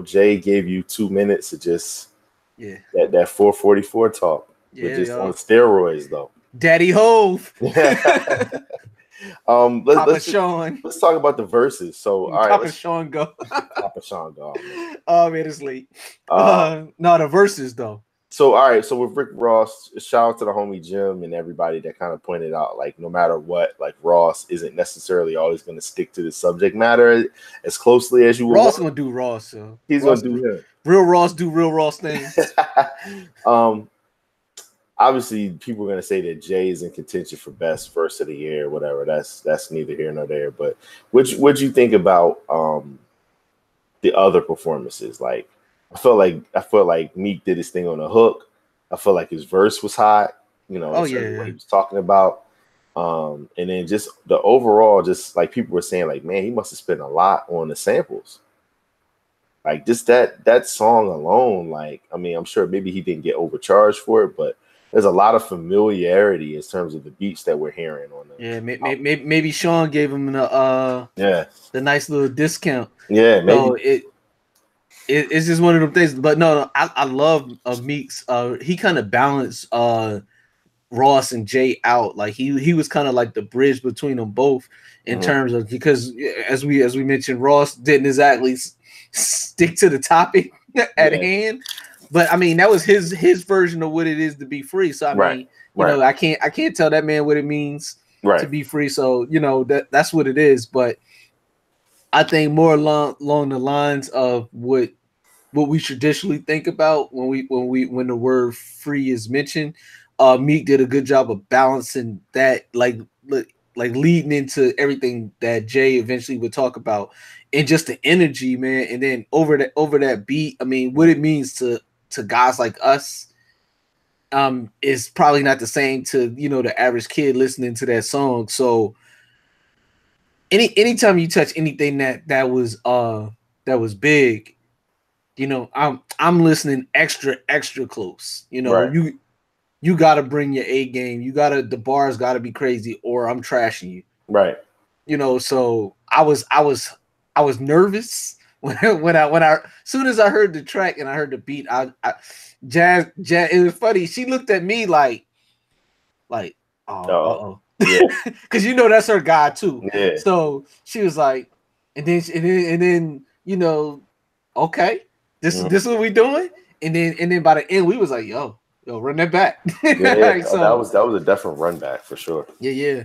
A: Jay gave you 2 minutes of just that 444 talk.
B: Yeah,
A: just on steroids though.
B: Daddy Hove.
A: Let's talk about the verses. So all right,
B: Papa Sean go.
A: Papa Sean go.
B: Oh man, it's late. No, the verses though.
A: So all right, so with Rick Ross, shout out to the homie Jim and everybody that kind of pointed out, like, no matter what, like, Ross isn't necessarily always going to stick to the subject matter as closely as you would.
B: Ross gonna do Ross, so
A: he's gonna do him.
B: Real Ross do real Ross things.
A: Obviously, people are going to say that Jay is in contention for best verse of the year, whatever. That's neither here nor there. But what'd you think about the other performances? Like, I felt like Meek did his thing on the hook. I felt like his verse was hot. What he was talking about. And then just the overall, just like people were saying, like, man, he must have spent a lot on the samples. Like, just that song alone, like, I mean, I'm sure maybe he didn't get overcharged for it, but there's a lot of familiarity in terms of the beats that we're hearing on them.
B: Yeah, maybe Sean gave him the nice little discount.
A: Yeah, maybe.
B: So it's just one of them things. But no, I love Meek's. He kind of balanced Ross and Jay out. Like he was kind of like the bridge between them both in terms of, because as we mentioned, Ross didn't exactly stick to the topic at hand. But I mean, that was his version of what it is to be free. So I mean, I can't tell that man what it means to be free. So that's what it is. But I think more along the lines of what we traditionally think about when the word free is mentioned. Meek did a good job of balancing that, like leading into everything that Jay eventually would talk about, and just the energy, man. And then over that beat, I mean, what it means to guys like us, is probably not the same to, you know, the average kid listening to that song. So anytime you touch anything that was big, you know, I'm listening extra close. You know,
A: Right.
B: you gotta bring your A game. The bars gotta be crazy, or I'm trashing you.
A: Right.
B: You know, so I was nervous when I soon as I heard the track and I heard the beat, Jazz, it was funny. She looked at me like, oh,
A: yeah,
B: because you know that's her guy too.
A: Yeah.
B: So she was like, and then you know, okay, this is what we doing, and then by the end we was like, yo, run that back.
A: Yeah,
B: So,
A: that was a definite run back for sure.
B: Yeah.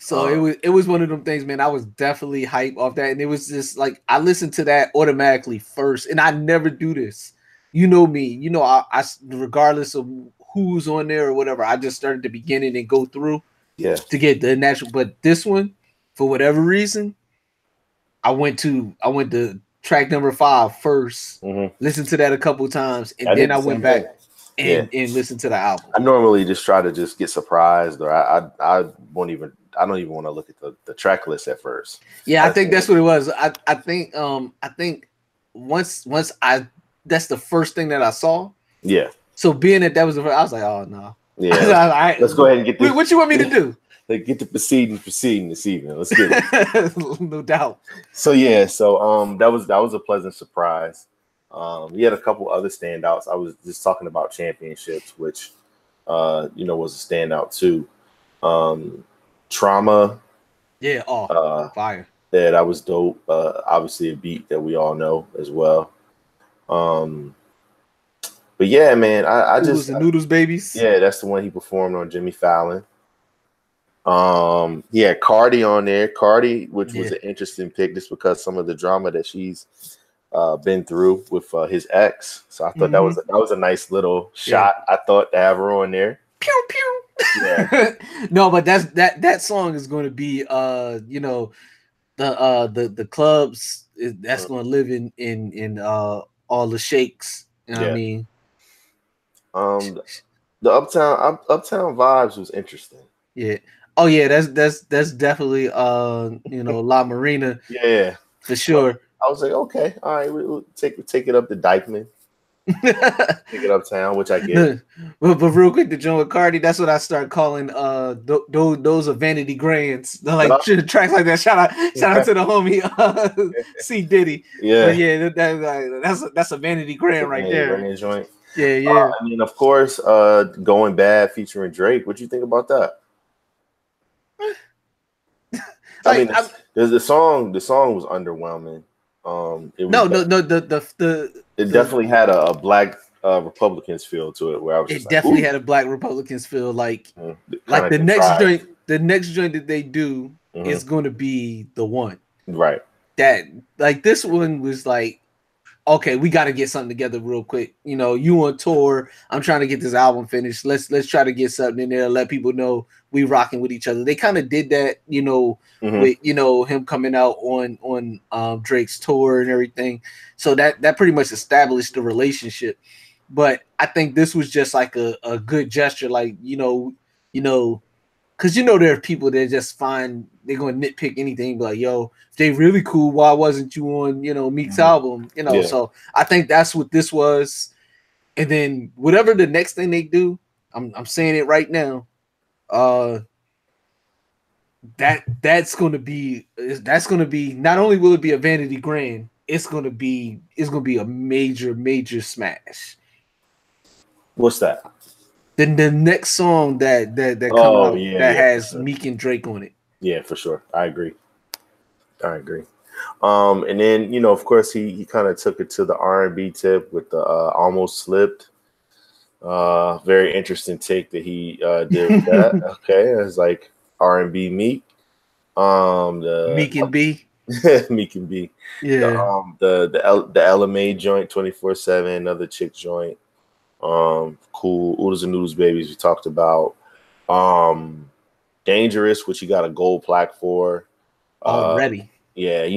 B: So it was one of them things, man. I was definitely hyped off that, and it was just like I listened to that automatically first, and I never do this. You know me, you know I regardless of who's on there or whatever, I just started the beginning and go through, to get the natural. But this one, for whatever reason, I went to track number 5 first, listened to that a couple times, and then I went back and listened to the album.
A: I normally just try to just get surprised, or I won't even. I don't even want to look at the track list at first.
B: Yeah, I think that's what it was. I think once that's the first thing that I saw.
A: Yeah.
B: So being that was the first, I was like, oh no.
A: Yeah. Let's go ahead and get this.
B: What you want me to do?
A: Like get the proceeding this evening. Let's get it.
B: No doubt.
A: So that was a pleasant surprise. We had a couple other standouts. I was just talking about championships, which was a standout too. Trauma.
B: Yeah, fire.
A: Yeah, that was dope. Obviously a beat that we all know as well. But yeah, man, I just
B: the Noodles Babies.
A: Yeah, that's the one he performed on Jimmy Fallon. Yeah, Cardi on there. Cardi, which was an interesting pick just because some of the drama that she's been through with his ex. So I thought that was a nice little shot. I thought to have her on there.
B: Pew pew.
A: Yeah.
B: No, but that song is going to be the clubs that's going to live in all the shakes. You know what I mean?
A: The Uptown Vibes was interesting.
B: Yeah. Oh yeah, that's definitely La Marina.
A: Yeah,
B: for sure.
A: I was like, okay, all right, we'll take it up to Dykeman. Take it uptown, which I get.
B: But real quick, the joint with Cardi, that's what I start calling those are vanity grands. They're like tracks like that. Shout out to the homie C Diddy.
A: Yeah,
B: but yeah, that's a vanity grand right there.
A: Joint.
B: Yeah.
A: I mean, of course, Going Bad featuring Drake. What you think about that? I mean, the song was underwhelming. It definitely had a black Republicans feel to it, where I was.
B: It definitely had a black Republicans feel, like the next joint that they do is going to be the one,
A: right?
B: That like this one was like, okay, we got to get something together real quick. You know, you on tour. I'm trying to get this album finished. Let's try to get something in there. Let people know we rocking with each other. They kind of did that, with him coming out on Drake's tour and everything. So that pretty much established the relationship. But I think this was just like a good gesture, like because there are people that just find they're going to nitpick anything, but like, yo, if they really cool, why wasn't you on, Meek's album? So I think that's what this was. And then whatever the next thing they do, I'm saying it right now. That's gonna be not only will it be a vanity grand, it's gonna be a major smash.
A: What's that?
B: Then the next song that come out that has Meek and Drake on it.
A: Yeah, for sure. I agree. And then of course he kind of took it to the R&B tip with the Almost Slipped. Very interesting take that he did with that. Okay, it's like R&B Meek. The
B: Meek and B.
A: Meek and B.
B: Yeah.
A: The LMA joint 24/7, another chick joint. Cool. Oodles and Noodles Babies we talked about. Dangerous, which he got a gold plaque for.
B: Already.
A: Yeah,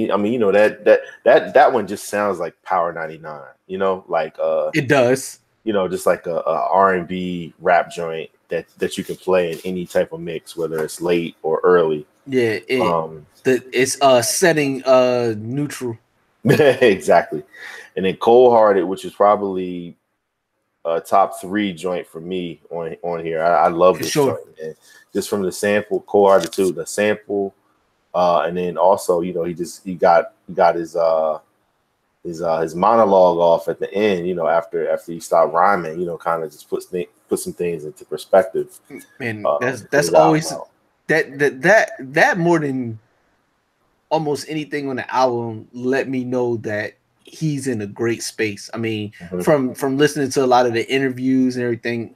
A: that one just sounds like Power 99. Like
B: it does.
A: just like a R&B rap joint that you can play in any type of mix, whether it's late or early.
B: Yeah, it's setting neutral.
A: Exactly. And then Cold Hearted, which is probably a top 3 joint for me on here. I love this joint, man. Just from the sample, Cold Hearted too, the sample, and then also, he got his monologue off at the end, after he stopped rhyming, kind of just put some things into perspective.
B: And that's always that more than almost anything on the album let me know that he's in a great space. I mean, from listening to a lot of the interviews and everything,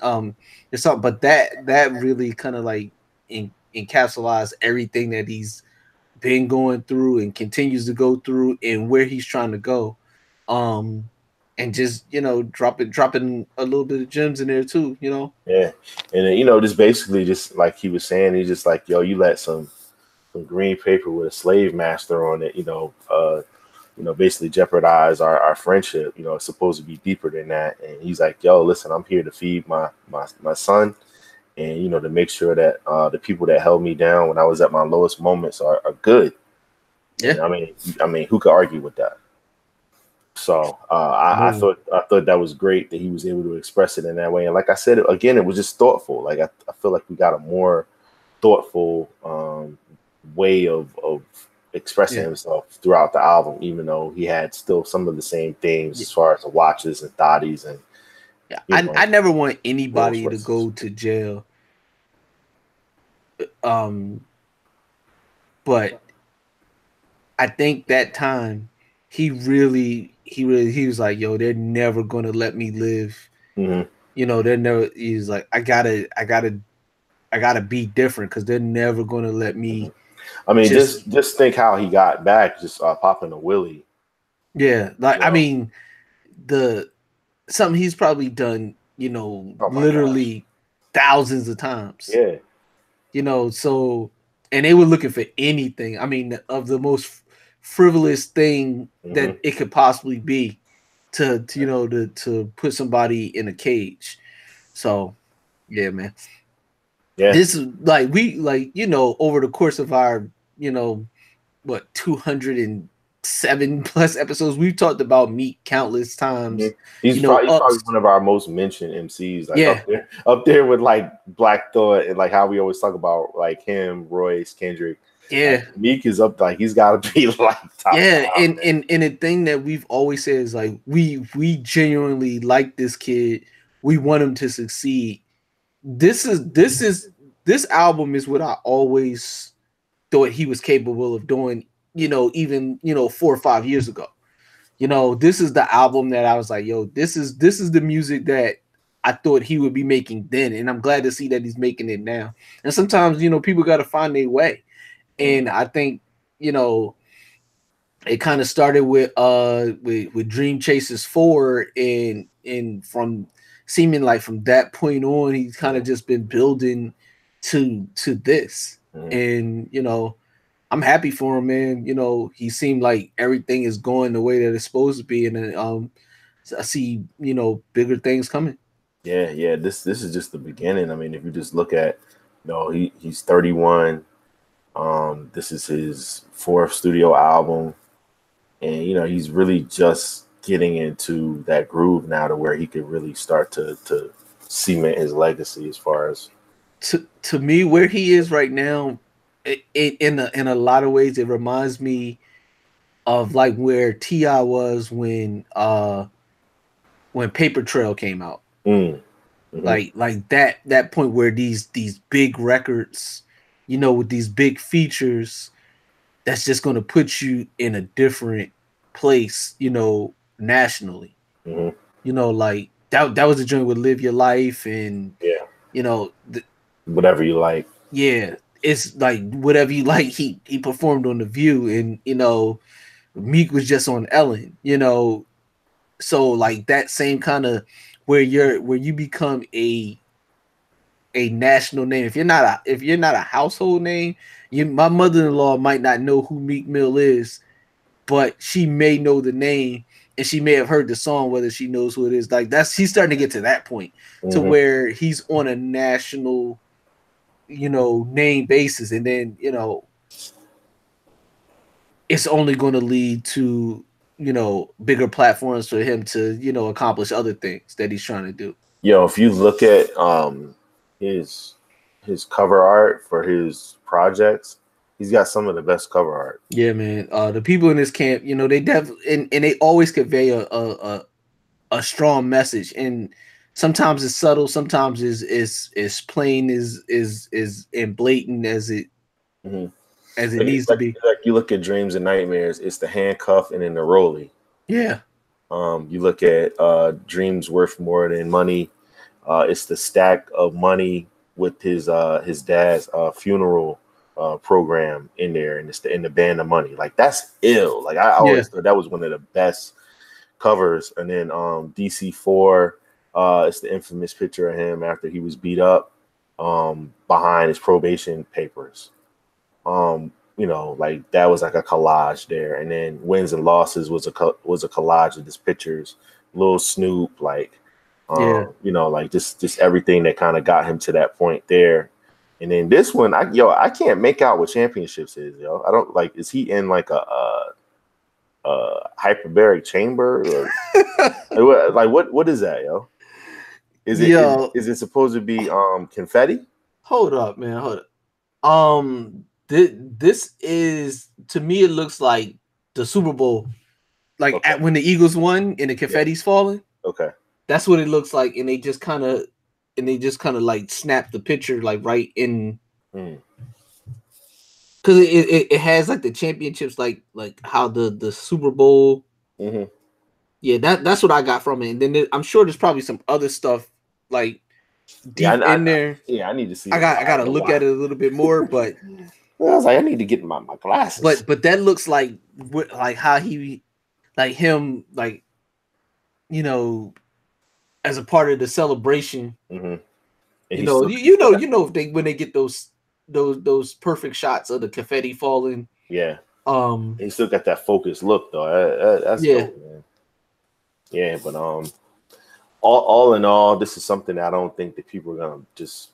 B: there's something, but that really kind of like encapsulates everything that he's been going through and continues to go through and where he's trying to go. And just, dropping a little bit of gems in there too, Yeah.
A: And then, just basically just like he was saying, he's just like, yo, you let some green paper with a slave master on it, basically jeopardize our friendship. It's supposed to be deeper than that. And he's like, yo, listen, I'm here to feed my son, and to make sure that the people that held me down when I was at my lowest moments are good. Yeah. And I mean, who could argue with that? So I thought that was great that he was able to express it in that way. And like I said, again, it was just thoughtful. Like I feel like we got a more thoughtful way of expressing himself throughout the album, even though he had still some of the same themes as far as the watches and thotties and
B: I never want anybody to go to jail. But I think that time he was like, yo, they're never gonna let me live. They're never. He's like, I gotta be different because they're never gonna let me.
A: I mean, just think how he got back, just popping a willy.
B: Yeah, like I mean, something he's probably done, literally thousands of times.
A: Yeah.
B: So, and they were looking for anything. I mean, of the most frivolous thing that it could possibly be to put somebody in a cage. So, yeah, man. Yeah. This is like over the course of our 207 plus episodes, we've talked about Meek countless times.
A: He's probably one of our most mentioned MCs. Like up there with like Black Thought and like how we always talk about like him, Royce, Kendrick.
B: Yeah,
A: like, Meek is up, like he's got to be like top.
B: Yeah, and the thing that we've always said is like we genuinely like this kid. We want him to succeed. This album is what I always thought he was capable of doing. Even 4 or 5 years ago. This is the album that I was like, yo, this is the music that I thought he would be making then, and I'm glad to see that he's making it now. And sometimes people got to find their way. And I think, it kind of started with Dream Chasers 4 and from seeming like from that point on, he's kind of just been building to this. And, I'm happy for him, man. He seemed like everything is going the way that it's supposed to be. And then I see, bigger things coming.
A: Yeah. This is just the beginning. I mean, if you just look at, he's 31. This is his 4th studio album, and he's really just getting into that groove now to where he could really start to cement his legacy as far as
B: to me where he is right now. In a lot of ways, it reminds me of like where T.I. was when Paper Trail came out. Like that point where these big records, with these big features, that's just going to put you in a different place, nationally. Like that was the joint with Live Your Life and
A: whatever you like.
B: Yeah, it's like whatever you like. He performed on The View, and Meek was just on Ellen. So like that same kind of where you become a national name. If you're not a household name, my mother-in-law might not know who Meek Mill is, but she may know the name, and she may have heard the song, whether she knows who it is. Like he's starting to get to that point to where he's on a national, name basis, and then it's only going to lead to bigger platforms for him to accomplish other things that he's trying to do.
A: If you look at his cover art for his projects, he's got some of the best cover art.
B: Yeah, man. The people in this camp, they definitely and they always convey a strong message, and sometimes it's subtle, sometimes is plain, is and blatant as it needs to be.
A: Like you look at Dreams and Nightmares, it's the handcuff and then the rollie.
B: Yeah.
A: You look at Dreams Worth More Than Money. It's the stack of money with his dad's funeral program in there, and it's in the band of money. Like that's ill. Like I always thought that was one of the best covers. And then DC4, it's the infamous picture of him after he was beat up behind his probation papers. Like that was like a collage there. And then Wins and Losses was a collage of his pictures. Lil Snoop, like like just everything that kind of got him to that point there. And then this one, I can't make out what Championships is, yo. I don't like. Is he in like a hyperbaric chamber or like what is that, yo? Is it is it supposed to be confetti?
B: Hold up, man. Hold up. This is, to me, it looks like the Super Bowl, like when the Eagles won and the confetti's falling.
A: Okay,
B: that's what it looks like, and they just kind of like snap the picture like right in, because it has like the championships, like how the Super Bowl. Yeah, that's what I got from it, and then I'm sure there's probably some other stuff like deep in there.
A: I need to see.
B: I got to look at it a little bit more, but.
A: I was like, I need to get my glasses.
B: But that looks like how he, like him, like, as a part of the celebration. If when they get those perfect shots of the confetti falling.
A: Yeah. He still got that focused look though. That's dope, man. Yeah, but all in all, this is something that I don't think that people are gonna just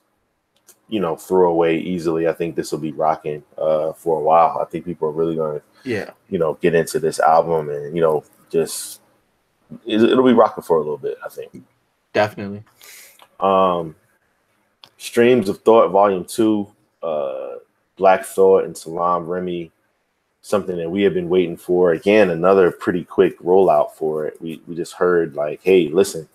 A: throw away easily. I think this will be rocking for a while. I think people are really going to, get into this album and, just it'll be rocking for a little bit, I think.
B: Definitely.
A: Streams of Thought Volume 2, Black Thought and Salaam Remi, something that we have been waiting for. Again, another pretty quick rollout for it. We just heard like, hey, listen,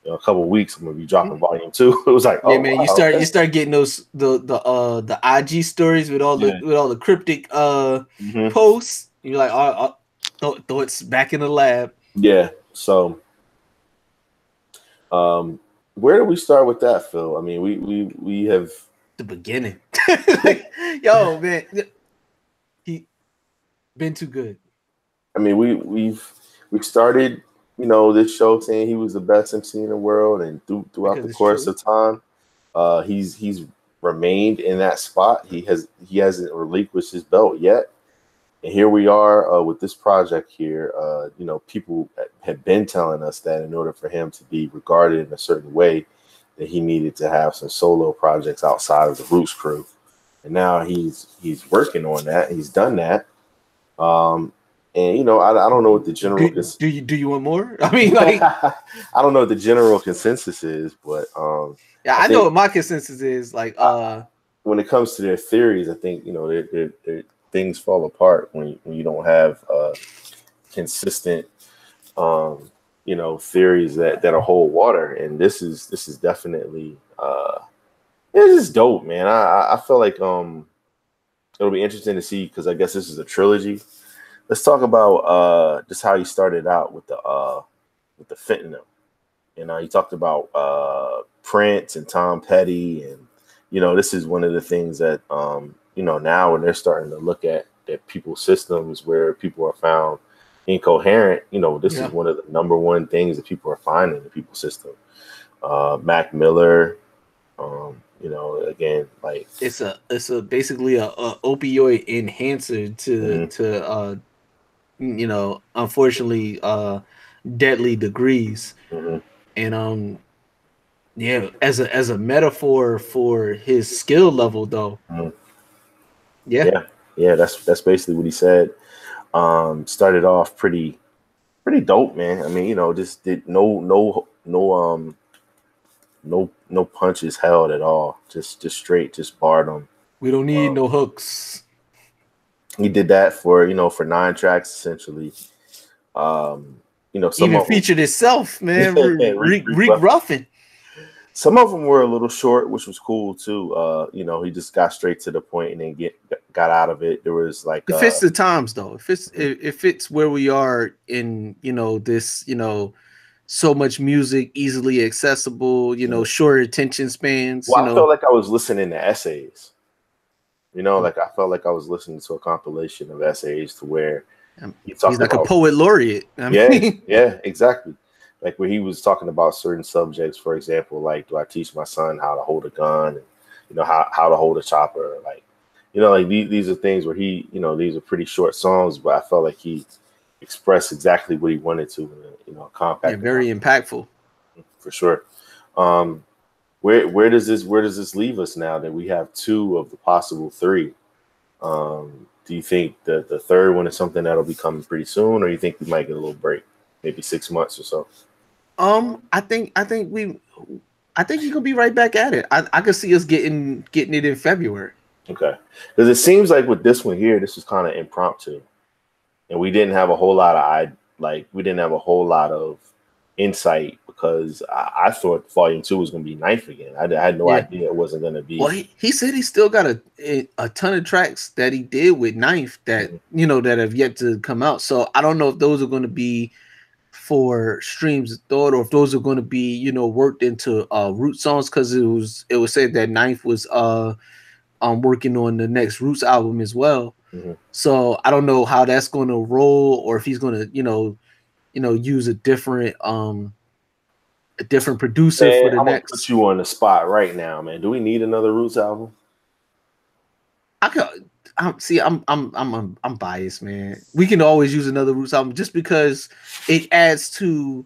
A: a couple of weeks I'm gonna be dropping Volume 2. It was like,
B: man, you start getting those the IG stories with all the cryptic posts. You're like, thoughts back in the lab.
A: Yeah. So, where do we start with that, Phil? I mean, we have
B: the beginning. Like, yo, man, he been too good.
A: I mean, we started. This show saying he was the best MC in the world, and throughout the course of time, he's remained in that spot. He hasn't relinquished his belt yet, and here we are with this project here. People have been telling us that in order for him to be regarded in a certain way, that he needed to have some solo projects outside of the Roots crew, and now he's working on that. He's done that. And I don't know what the general
B: do you want more? I mean, like
A: I don't know what the general consensus is, but
B: I know what my consensus is. Like
A: when it comes to their theories, I think their things fall apart when you don't have consistent theories that hold water. And this is definitely this is dope, man. I feel like it'll be interesting to see, because I guess this is a trilogy. Let's talk about just how you started out with the fentanyl. You talked about Prince and Tom Petty, and this is one of the things that now when they're starting to look at people's systems where people are found incoherent, this is one of the number one things that people are finding in the people's system. Mac Miller, again, like
B: it's basically a opioid enhancer to unfortunately deadly degrees. And yeah, as a metaphor for his skill level though.
A: Yeah, that's basically what he said. Started off pretty dope, man. I mean, you know, just did no punches held at all. Just straight, just barred them.
B: We don't need no hooks.
A: He did that for 9 tracks essentially. You know, some
B: even featured itself, man. Reek Ruffin.
A: Some of them were a little short, which was cool too. You know, he just got straight to the point and then got out of it. There was like
B: it fits the times though. If it's where we are in, you know, this, you know, so much music easily accessible, you know, short attention spans.
A: Well,
B: you know.
A: I felt like I was listening to essays. You know, like I felt like I was listening to a compilation of essays to where
B: he's like a poet laureate. I
A: mean. Yeah, exactly. Like where he was talking about certain subjects, for example, like, do I teach my son how to hold a gun? And, you know, how to hold a chopper? Like, you know, like these are things where he, you know, these are pretty short songs, but I felt like he expressed exactly what he wanted to, you know, compact.
B: Yeah, very impactful.
A: For sure. Where does this leave us now that we have 2 of the possible 3? Do you think the third one is something that'll be coming pretty soon, or you think we might get a little break, maybe 6 months or so?
B: I think you can be right back at it. I could see us getting it in February.
A: Okay, because it seems like with this one here, this was kind of impromptu, and we didn't have a whole lot of insight, because I thought Volume 2 was going to be Knife again. I had no idea it wasn't going to be.
B: Well, he said he still got a ton of tracks that he did with Knife that you know that have yet to come out. So I don't know if those are going to be for streams of thought, or if those are going to be, you know, worked into Root songs, because it was said that Knife was working on the next Roots album as well. So I don't know how that's going to roll, or if he's going to use a different producer for the next.
A: Put you on the spot right now, man. Do we need another Roots album?
B: I'm biased, man. We can always use another Roots album just because it adds to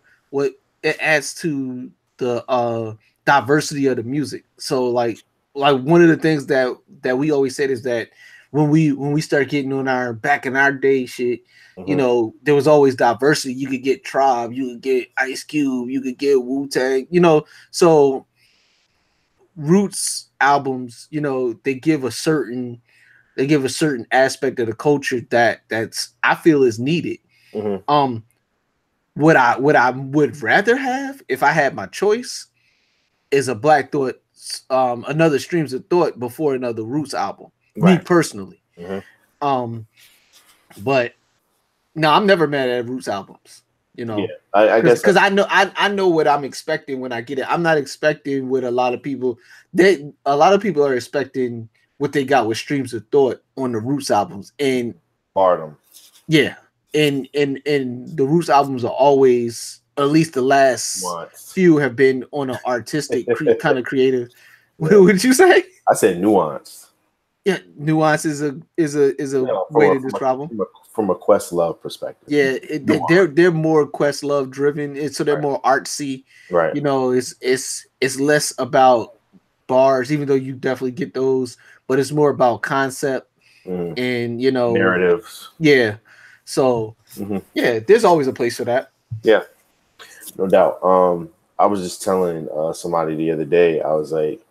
B: the diversity of the music. So like one of the things that we always said is that when we start getting on our back in our day shit, you know, there was always diversity. You could get Tribe, you could get Ice Cube, you could get Wu-Tang, you know. So Roots albums, you know, they give a certain aspect of the culture that's I feel is needed. What I would rather have, if I had my choice, is a Black Thought, another Streams of Thought before another Roots album. Right. Me personally. But no, I'm never mad at Roots albums. You know,
A: yeah, I guess
B: because I know what I'm expecting when I get it. I'm not expecting what a lot of people are expecting what they got with Streams of Thought on the Roots albums, and
A: Barnum.
B: Yeah, and the Roots albums are always, at least the last few have been on an artistic kind of creative. What did you say?
A: I said nuanced.
B: Yeah, nuance is a way to describe them
A: from a Questlove perspective.
B: Yeah, they're more Questlove driven, so they're more artsy.
A: Right.
B: You know, it's less about bars, even though you definitely get those, but it's more about concept and, you know,
A: narratives.
B: Yeah. So yeah, there's always a place for that.
A: Yeah, no doubt. I was just telling somebody the other day, I was like,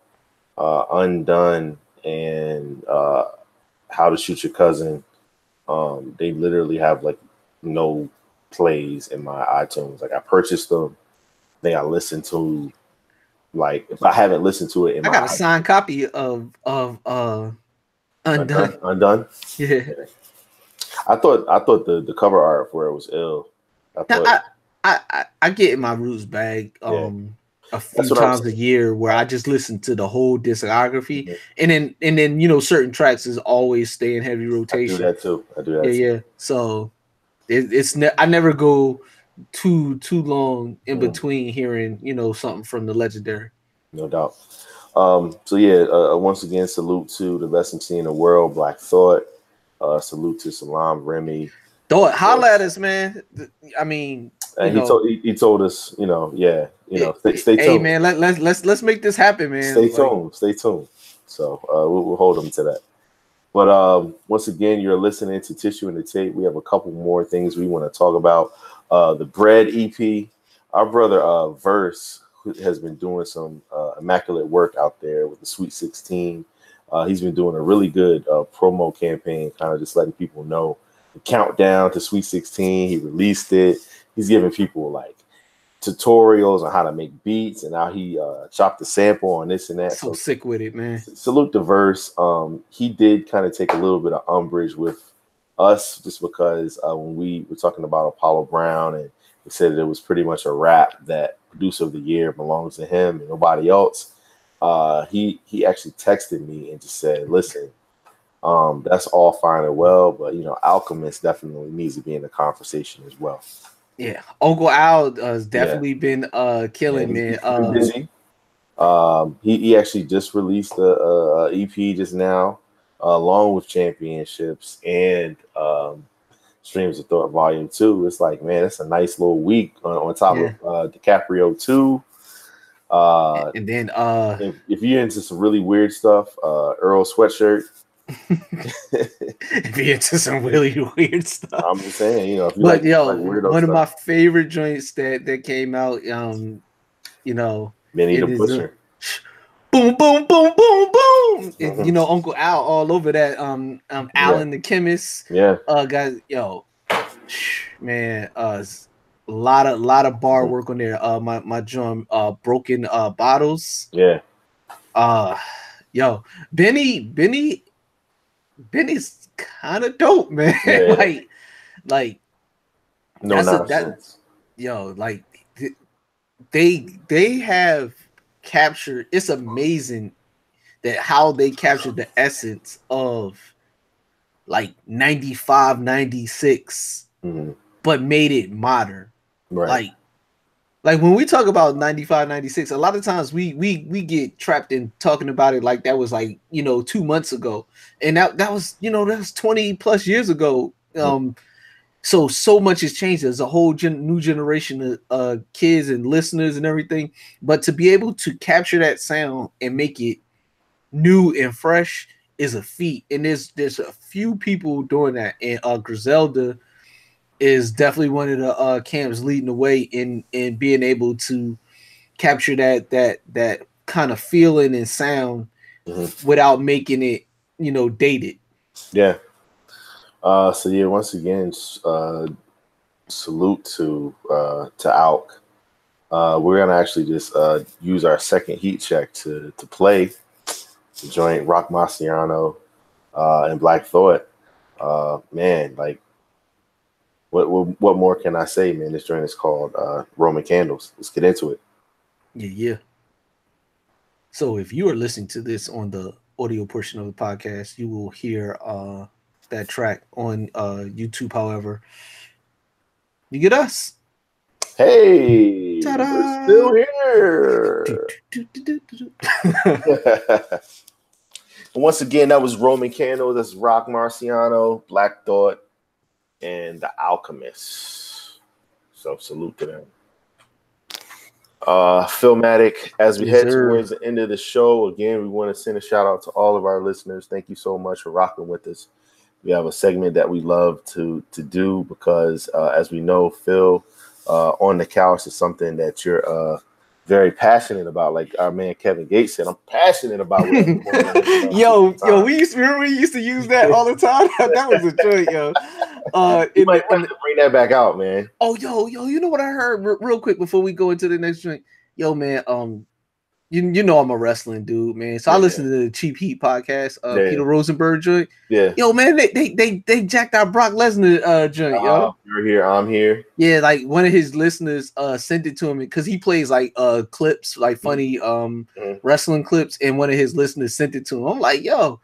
A: Undone and How to Shoot Your Cousin, they literally have like no plays in my iTunes. Like I purchased them, I listened to, like if I haven't listened to it,
B: I got a signed copy of Undone.
A: Undone.
B: Yeah.
A: I thought the cover art for it was ill.
B: I get in my Roots bag a few times a year where I just listen to the whole discography, and then you know, certain tracks is always stay in heavy rotation.
A: I do that.
B: Yeah. So I never go too long in between hearing, you know, something from the legendary.
A: No doubt. So yeah, once again, salute to the best MC in the world, Black Thought. Salute to Salaam, Remi,
B: Holla at us, man. I mean,
A: and he told us, stay tuned.
B: Hey, man, let's make this happen, man.
A: Stay tuned. So we'll hold them to that. But once again, you're listening to Tissue and the Tape. We have a couple more things we want to talk about. The Bread EP. Our brother Verse has been doing some immaculate work out there with the Sweet 16. He's been doing a really good promo campaign, kind of just letting people know the countdown to Sweet 16. He released it. He's giving people like tutorials on how to make beats and how he chopped the sample on this and that.
B: So sick with it, man.
A: Salute the Verse. He did kind of take a little bit of umbrage with us just because when we were talking about Apollo Brown, and he said that it was pretty much a rap that Producer of the Year belongs to him and nobody else. He actually texted me and just said, listen, that's all fine and well, but Alchemist definitely needs to be in the conversation as well.
B: Yeah, Uncle Al has definitely been killing, man.
A: Busy. He actually just released the EP just now, along with Championships and Streams of Thought Volume 2. It's like, man, it's a nice little week on top of DiCaprio 2.
B: And then
A: if you're into some really weird stuff, Earl Sweatshirt.
B: Be into some really weird stuff.
A: I'm just saying, if you
B: but
A: one
B: of my favorite joints that came out,
A: Minnie the Butcher.
B: Boom, boom, boom, boom, boom. Mm-hmm. Uncle Al all over that. Alan the Chemist.
A: Yeah.
B: Guys, man, a lot of bar work on there. My joint, Broken Bottles.
A: Yeah.
B: Benny's kind of dope, man.
A: Yeah.
B: like
A: no nonsense.
B: They have captured. It's amazing that how they captured the essence of like 95, 96, but made it modern.
A: Right.
B: Like when we talk about 95, 96, a lot of times we get trapped in talking about it like that was like 2 months ago, and that was that was 20 plus years ago. So much has changed. There's a whole new generation of kids and listeners and everything. But to be able to capture that sound and make it new and fresh is a feat. And there's a few people doing that. And Griselda is definitely one of the camps leading the way in being able to capture that kind of feeling and sound without making it dated.
A: Yeah. Once again, salute to Alk. We're gonna actually just use our second heat check to play the joint Rock Marciano and Black Thought. Man, like what more can I say, man? This joint is called Roman Candles. Let's get into it.
B: Yeah. So if you are listening to this on the audio portion of the podcast, you will hear that track on YouTube. However, you get us.
A: Hey,
B: ta-da!
A: We're still here. And once again, that was Roman Candles. That's Rock Marciano, Black Thought, and The Alchemist. So salute to them. Filmatic, as we head towards the end of the show, again, we want to send a shout out to all of our listeners. Thank you so much for rocking with us. We have a segment that we love to do because, as we know, Phil on the couch is something that you're very passionate about. Like our man Kevin Gates said, I'm passionate about what
B: we used to use that all the time. That was a joke, yo.
A: You might have to bring that back out, man.
B: Oh, yo, you know what I heard real quick before we go into the next drink? Yo, man, you know I'm a wrestling dude, man. So I listen to the Cheap Heat podcast, Peter Rosenberg joint.
A: Yeah.
B: Yo, man, they jacked out Brock Lesnar joint, yo.
A: You're here, I'm here.
B: Yeah, like one of his listeners sent it to him because he plays like clips, like funny wrestling clips, and one of his listeners sent it to him. I'm like, yo,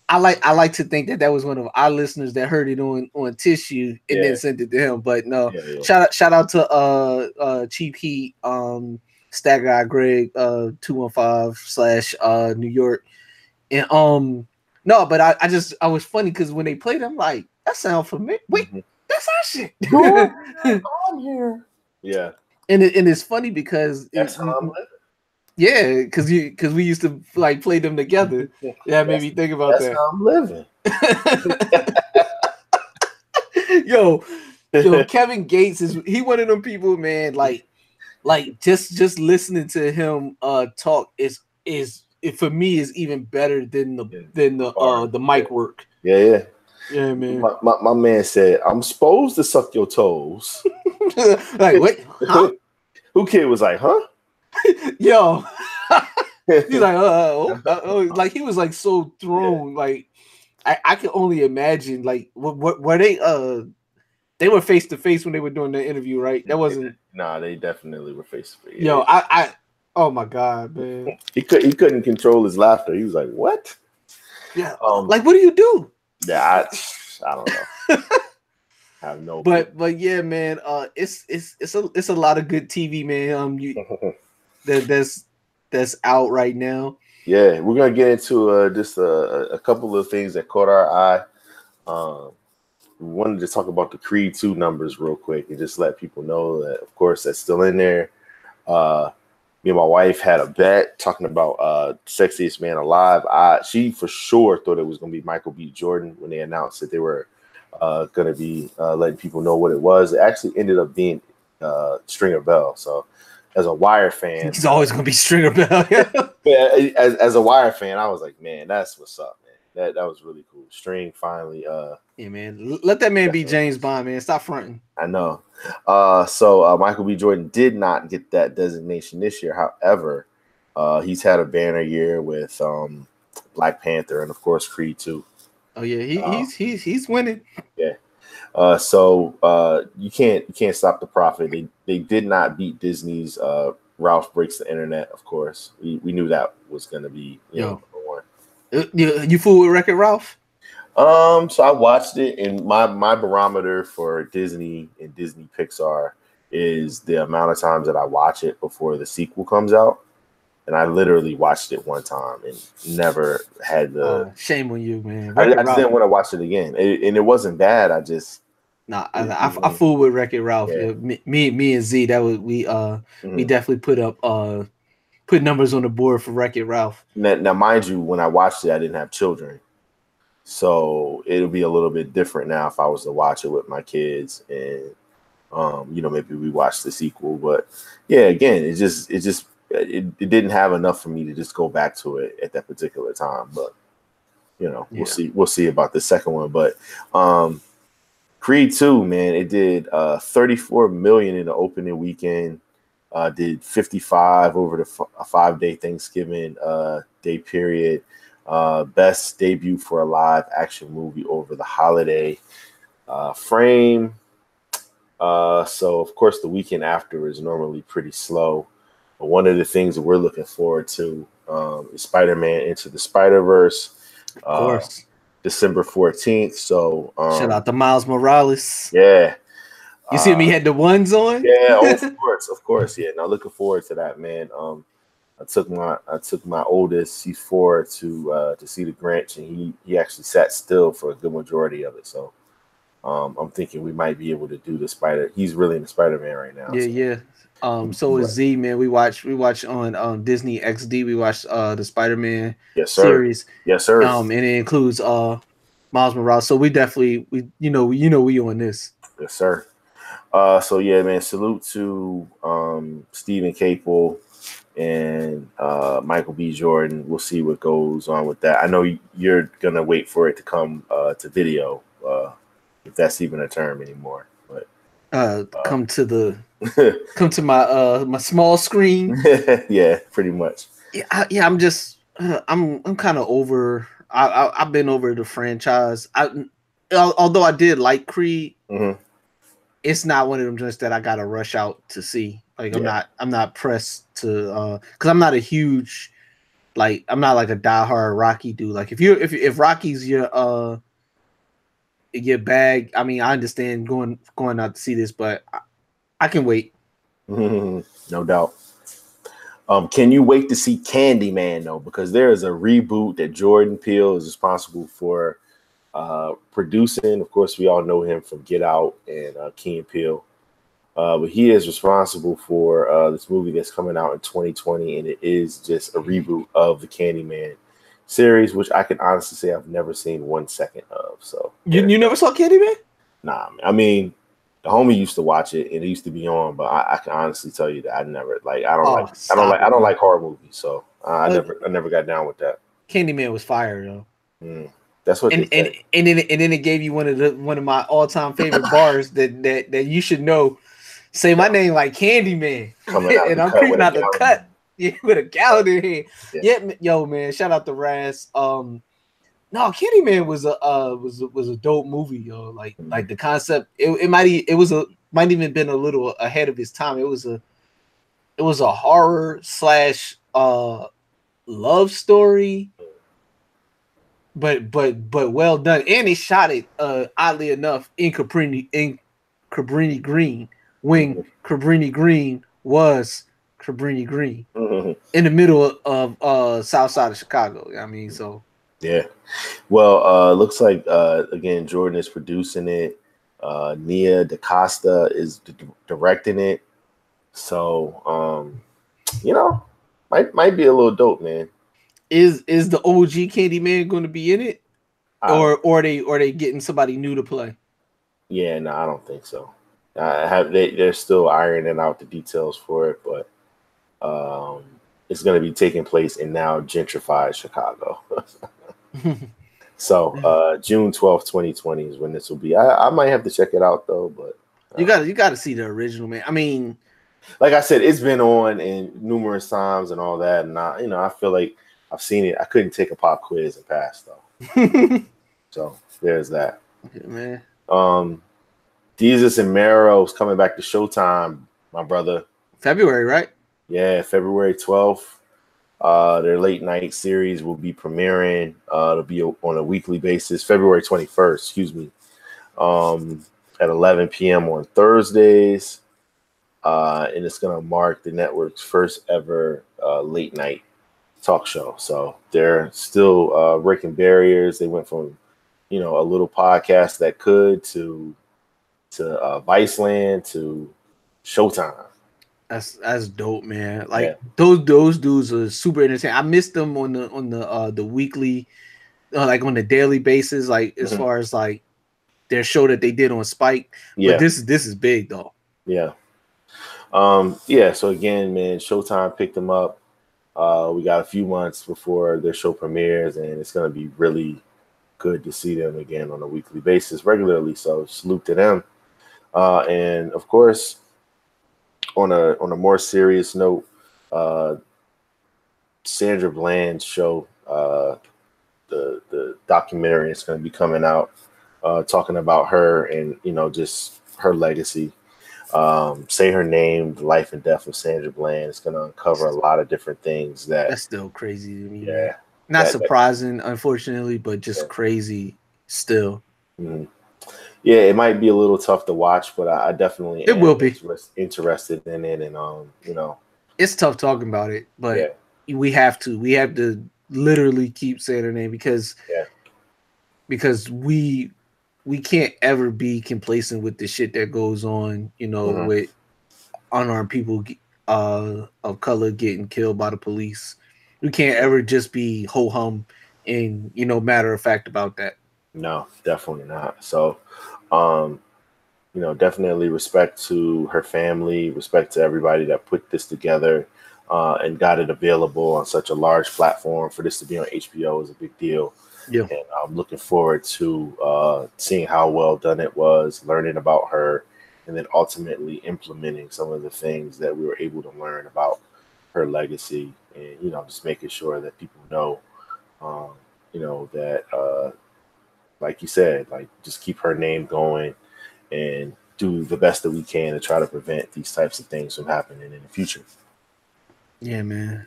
B: I like to think that was one of our listeners that heard it on Tissue and then sent it to him. But no, shout out to Cheap Heat, Stat Guy Greg 215 / New York, and no, but I was funny because when they played, I'm like, that sound familiar. Wait, That's our shit.
A: I'm here. Yeah.
B: And it's funny because
A: That's how I'm living.
B: Yeah, because we used to like play them together. Yeah, made me think about that.
A: That's how I'm living.
B: Yo, Kevin Gates he one of them people, man. Like just listening to him talk is for me is even better than the mic work.
A: Yeah.
B: Yeah, man.
A: My man said, "I'm supposed to suck your toes."
B: Like what? Huh?
A: Who kid was like, huh?
B: Yo, he's like, like he was like so thrown. Like I can only imagine. Like what were they? They were face to face when they were doing the interview, right? That wasn't.
A: Nah, they definitely were face to face.
B: Yo, I oh my god, man.
A: He couldn't control his laughter. He was like, "What?"
B: Yeah. Like, what do you do?
A: Yeah, I don't know. I have no.
B: But yeah, man. It's a lot of good TV, man. That's out right now.
A: Yeah, we're gonna get into just a couple of things that caught our eye. We wanted to talk about the Creed 2 numbers real quick and just let people know that, of course, that's still in there. Me and my wife had a bet talking about Sexiest Man Alive. She for sure thought it was going to be Michael B. Jordan when they announced that they were going to be letting people know what it was. It actually ended up being Stringer Bell. So as a Wire fan,
B: he's always going to be Stringer Bell.
A: Yeah, as a Wire fan, I was like, man, that's what's up, man. That was really cool. String finally.
B: Yeah, man. Let that man be James Bond, man. Stop fronting.
A: I know. So Michael B. Jordan did not get that designation this year. However, he's had a banner year with Black Panther and of course Creed 2.
B: Oh yeah, he's winning.
A: Yeah. So you can't stop the profit. They did not beat Disney's Ralph Breaks the Internet. Of course, we knew that was going to be number one.
B: You fool with Wreck-It Ralph?
A: So I watched it, and my barometer for Disney and Disney Pixar is the amount of times that I watch it before the sequel comes out. And I literally watched it one time and never had the
B: shame on you, man.
A: I just didn't want to watch it again, and it wasn't bad. I just
B: I fool with Wreck-It Ralph. Yeah. Me and Z, that was we definitely put numbers on the board for Wreck-It Ralph.
A: Now, mind you, when I watched it, I didn't have children. So it'll be a little bit different now if I was to watch it with my kids and, maybe we watch the sequel. But yeah, again, it didn't have enough for me to just go back to it at that particular time. But, we'll see about the second one. But Creed 2, man, it did $34 million in the opening weekend. Did 55 over the 5-day Thanksgiving day period. Best debut for a live action movie over the holiday frame. So of course the weekend after is normally pretty slow. But one of the things that we're looking forward to is Spider-Man Into the Spider-Verse.
B: Of course.
A: December 14th. So
B: shout out to Miles Morales.
A: Yeah.
B: You see me had the ones on?
A: Yeah, of course. Yeah. Now looking forward to that, man. I took my oldest, he's 4, to see the Grinch, and he actually sat still for a good majority of it. So I'm thinking we might be able to do the Spider. He's really in the Spider-Man right now.
B: Yeah. So is Z, man. We watch on Disney XD. We watch the Spider-Man series.
A: Yes, sir.
B: And it includes Miles Morales. So we definitely we on this.
A: Yes, sir. So yeah, man. Salute to Stephen Capel and Michael B. Jordan. We'll see what goes on with that. I know you're gonna wait for it to come to video, if that's even a term anymore. But
B: come to my small screen.
A: Yeah, pretty much.
B: Yeah. I'm just I'm kind of over. I've been over the franchise. Although I did like Creed, it's not one of them joints that I gotta rush out to see. Like I'm not pressed to because I'm not a huge I'm not like a diehard Rocky dude. Like if Rocky's your bag, I mean I understand going out to see this, but I can wait.
A: No doubt. Can you wait to see Candyman though? Because there is a reboot that Jordan Peele is responsible for Producing, of course, we all know him from Get Out and Key and Peele. But he is responsible for this movie that's coming out in 2020, and it is just a reboot of the Candyman series, which I can honestly say I've never seen 1 second of. So
B: you never saw Candyman?
A: Nah, I mean, the homie used to watch it and it used to be on, but I can honestly tell you that I never I don't like horror movies, so I never got down with that.
B: Candyman was fire though.
A: That's what
B: and then it gave you one of my all-time favorite bars that you should know. Say my name like Candyman, and I'm creeping out the cut. Yeah, with a gallon in here. Yeah, yo, man, shout out to Raz. No, Candyman was a dope movie, yo. Like the concept, it might even been a little ahead of its time. It was a horror / love story, but well done, and they shot it oddly enough in Cabrini Green when Cabrini Green was Cabrini Green in the middle of south side of Chicago. I mean, so
A: yeah. Well, looks like again Jordan is producing it. Nia DaCosta is directing it. So might be a little dope, man.
B: Is the OG Candyman going to be in it, or are they getting somebody new to play?
A: Yeah, no, I don't think so. They're still ironing out the details for it, but it's going to be taking place in now gentrified Chicago. So June 12th, 2020 is when this will be. I might have to check it out though, but
B: you got to see the original, man. I mean,
A: like I said, it's been on in numerous times and all that, and I feel like I've seen it. I couldn't take a pop quiz and pass though. So there's that.
B: Yeah, man.
A: Desus and Mero is coming back to Showtime, my brother.
B: February, right?
A: Yeah, February 12th. Their late night series will be premiering. It'll be on a weekly basis, February 21st, excuse me, at 11 p.m. on Thursdays. And it's going to mark the network's first ever late night talk show. So they're still breaking barriers. They went from, a little podcast that could to Viceland to Showtime.
B: That's dope, man. Like those dudes are super entertaining. I missed them on the weekly, like on the daily basis, like as far as like their show that they did on Spike. Yeah, but this is big though.
A: Yeah. So again, man, Showtime picked them up. We got a few months before their show premieres, and it's gonna be really good to see them again on a weekly basis regularly. So salute to them. And of course, on a more serious note, Sandra Bland's show, the documentary is going to be coming out, talking about her and just her legacy. Say Her Name, The Life and Death of Sandra Bland. It's going to uncover a lot of different things that's
B: still crazy to me.
A: Yeah,
B: not surprising, unfortunately, but just crazy still.
A: Mm-hmm. Yeah, it might be a little tough to watch, but I definitely
B: will be
A: interested in it, and
B: it's tough talking about it, but we have to literally keep saying her name because we can't ever be complacent with the shit that goes on, with unarmed people of color getting killed by the police. We can't ever just be ho hum and matter of fact about that.
A: No, definitely not. So, definitely respect to her family, respect to everybody that put this together and got it available on such a large platform. For this to be on HBO is a big deal. Yeah. And I'm looking forward to seeing how well done it was, learning about her, and then ultimately implementing some of the things that we were able to learn about her legacy, and just making sure that people know, that. Like you said, like just keep her name going and do the best that we can to try to prevent these types of things from happening in the future.
B: Yeah, man.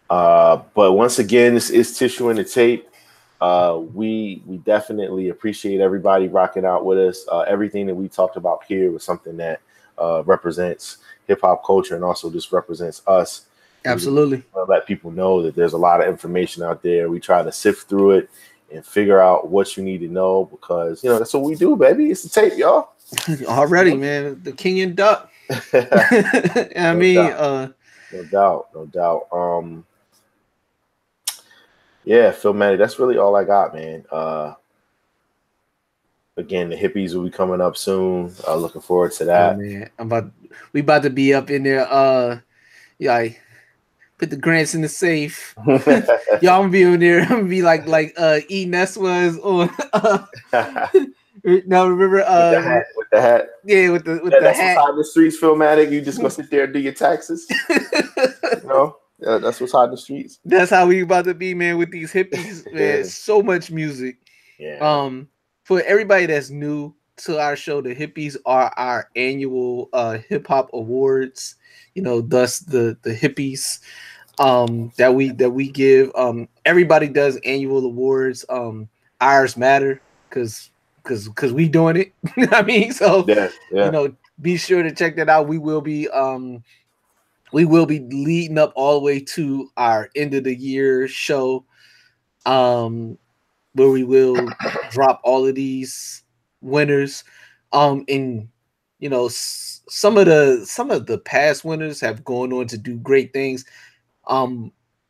A: But once again, this is Tissue and the Tape. We definitely appreciate everybody rocking out with us. Everything that we talked about here was something that represents hip hop culture and also just represents us
B: Absolutely.
A: Let people know that there's a lot of information out there. We try to sift through it and figure out what you need to know because, that's what we do, baby. It's the tape, y'all.
B: Already, man. The King and Duck.
A: No doubt. Yeah, Philmatic, that's really all I got, man. Again, the hippies will be coming up soon. Looking forward to that.
B: Oh, man. We about to be up in there. I put the grants in the safe. Y'all gonna be in there. I'm gonna be like E Ness was on. Now remember
A: with the hat.
B: Yeah, with the
A: that's
B: hat.
A: What's hot in the streets, Philmatic. You just gonna sit there and do your taxes. Yeah, that's what's hot in the streets.
B: That's how we about to be, man, with these hippies, man. So much music.
A: Yeah.
B: For everybody that's new to our show, the hippies are our annual hip hop awards. Thus the hippies that we give. Everybody does annual awards. Ours matter because we doing it. I mean, so
A: yeah.
B: Be sure to check that out. We will be leading up all the way to our end of the year show, where we will drop all of these winners. And some of the past winners have gone on to do great things.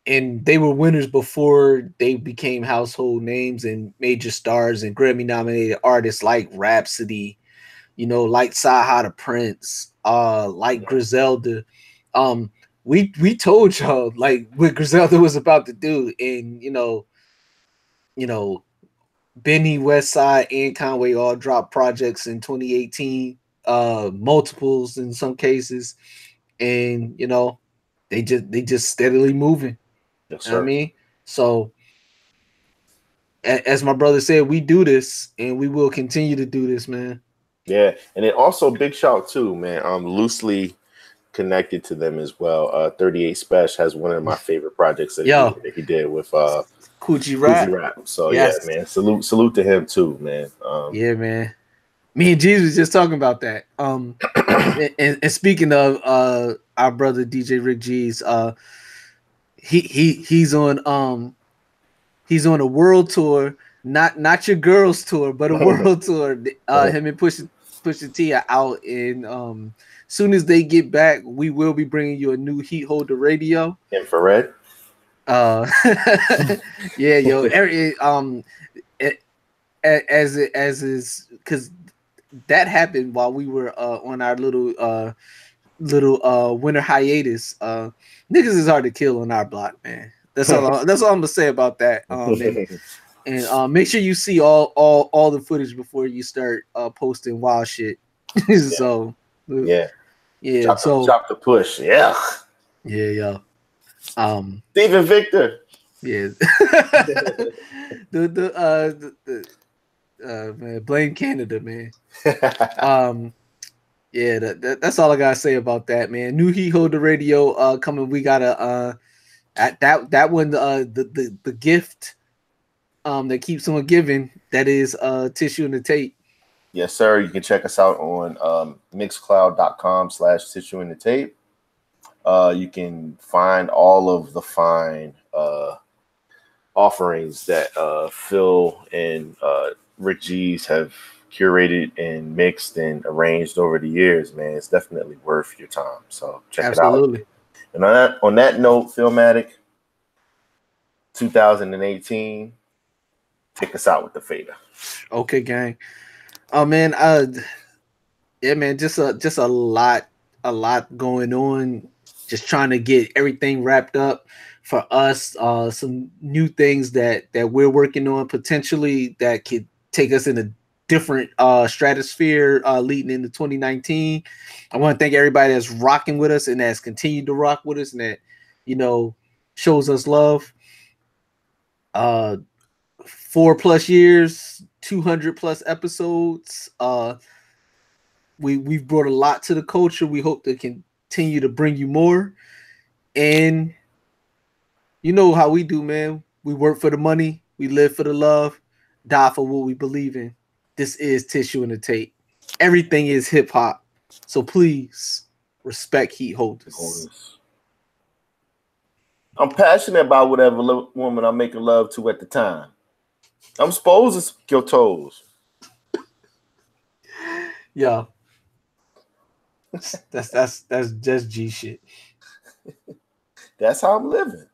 B: And they were winners before they became household names and major stars and Grammy nominated artists like Rhapsody, like Saha the Prince, like Griselda. We told y'all like what Griselda was about to do, and Benny, Westside, and Conway all dropped projects in 2018, multiples in some cases, and they just steadily moving.
A: Yes, sir.
B: I mean, so as my brother said, we do this and we will continue to do this, man.
A: Yeah, and then also big shout too, man. Loosely connected to them as well. 38 Special has one of my favorite projects that he did with
B: Coochie Rap.
A: So yes. Yeah, man. Salute to him too, man.
B: Yeah, man. Me and Jesus was just talking about that. And speaking of our brother DJ Rick G's, he's on a world tour, not your girls tour, but a world tour. Him and Pusha T are out, and soon as they get back, we will be bringing you a new heat holder radio.
A: Infrared.
B: Yeah, yo. As is, because that happened while we were on our little winter hiatus. Niggas is hard to kill on our block, man. That's all I'm gonna say about that. And make sure you see all the footage before you start posting wild shit. So
A: yeah.
B: Drop
A: the push. Yeah. Stephen Victor.
B: Yeah. Man, blame Canada, man. Yeah, that's all I gotta say about that, man. New Heat Holder Radio coming. We gotta at that one the gift that keeps on giving, that is Tissue and the Tape.
A: Yes, sir. You can check us out on mixcloud.com/Tissue and the Tape. You can find all of the fine offerings that Phil and Rick G's have curated and mixed and arranged over the years, man. It's definitely worth your time. So check it out. And on that note, Philmatic, 2018, take us out with the fader.
B: Okay, gang. Oh man, yeah, man, just a lot going on. Just trying to get everything wrapped up for us. Some new things that we're working on potentially that could take us in a different stratosphere leading into 2019. I want to thank everybody that's rocking with us and that's continued to rock with us and that shows us love. 4+ years, 200+ episodes. We've brought a lot to the culture. We hope to continue to bring you more. And you know how we do, man. We work for the money. We live for the love. Die for what we believe in. This is Tissue and the Tape. Everything is hip hop. So please respect heat holders.
A: I'm passionate about whatever woman I'm making love to at the time. I'm supposed to suck your toes.
B: Yeah. That's just G shit.
A: That's how I'm living.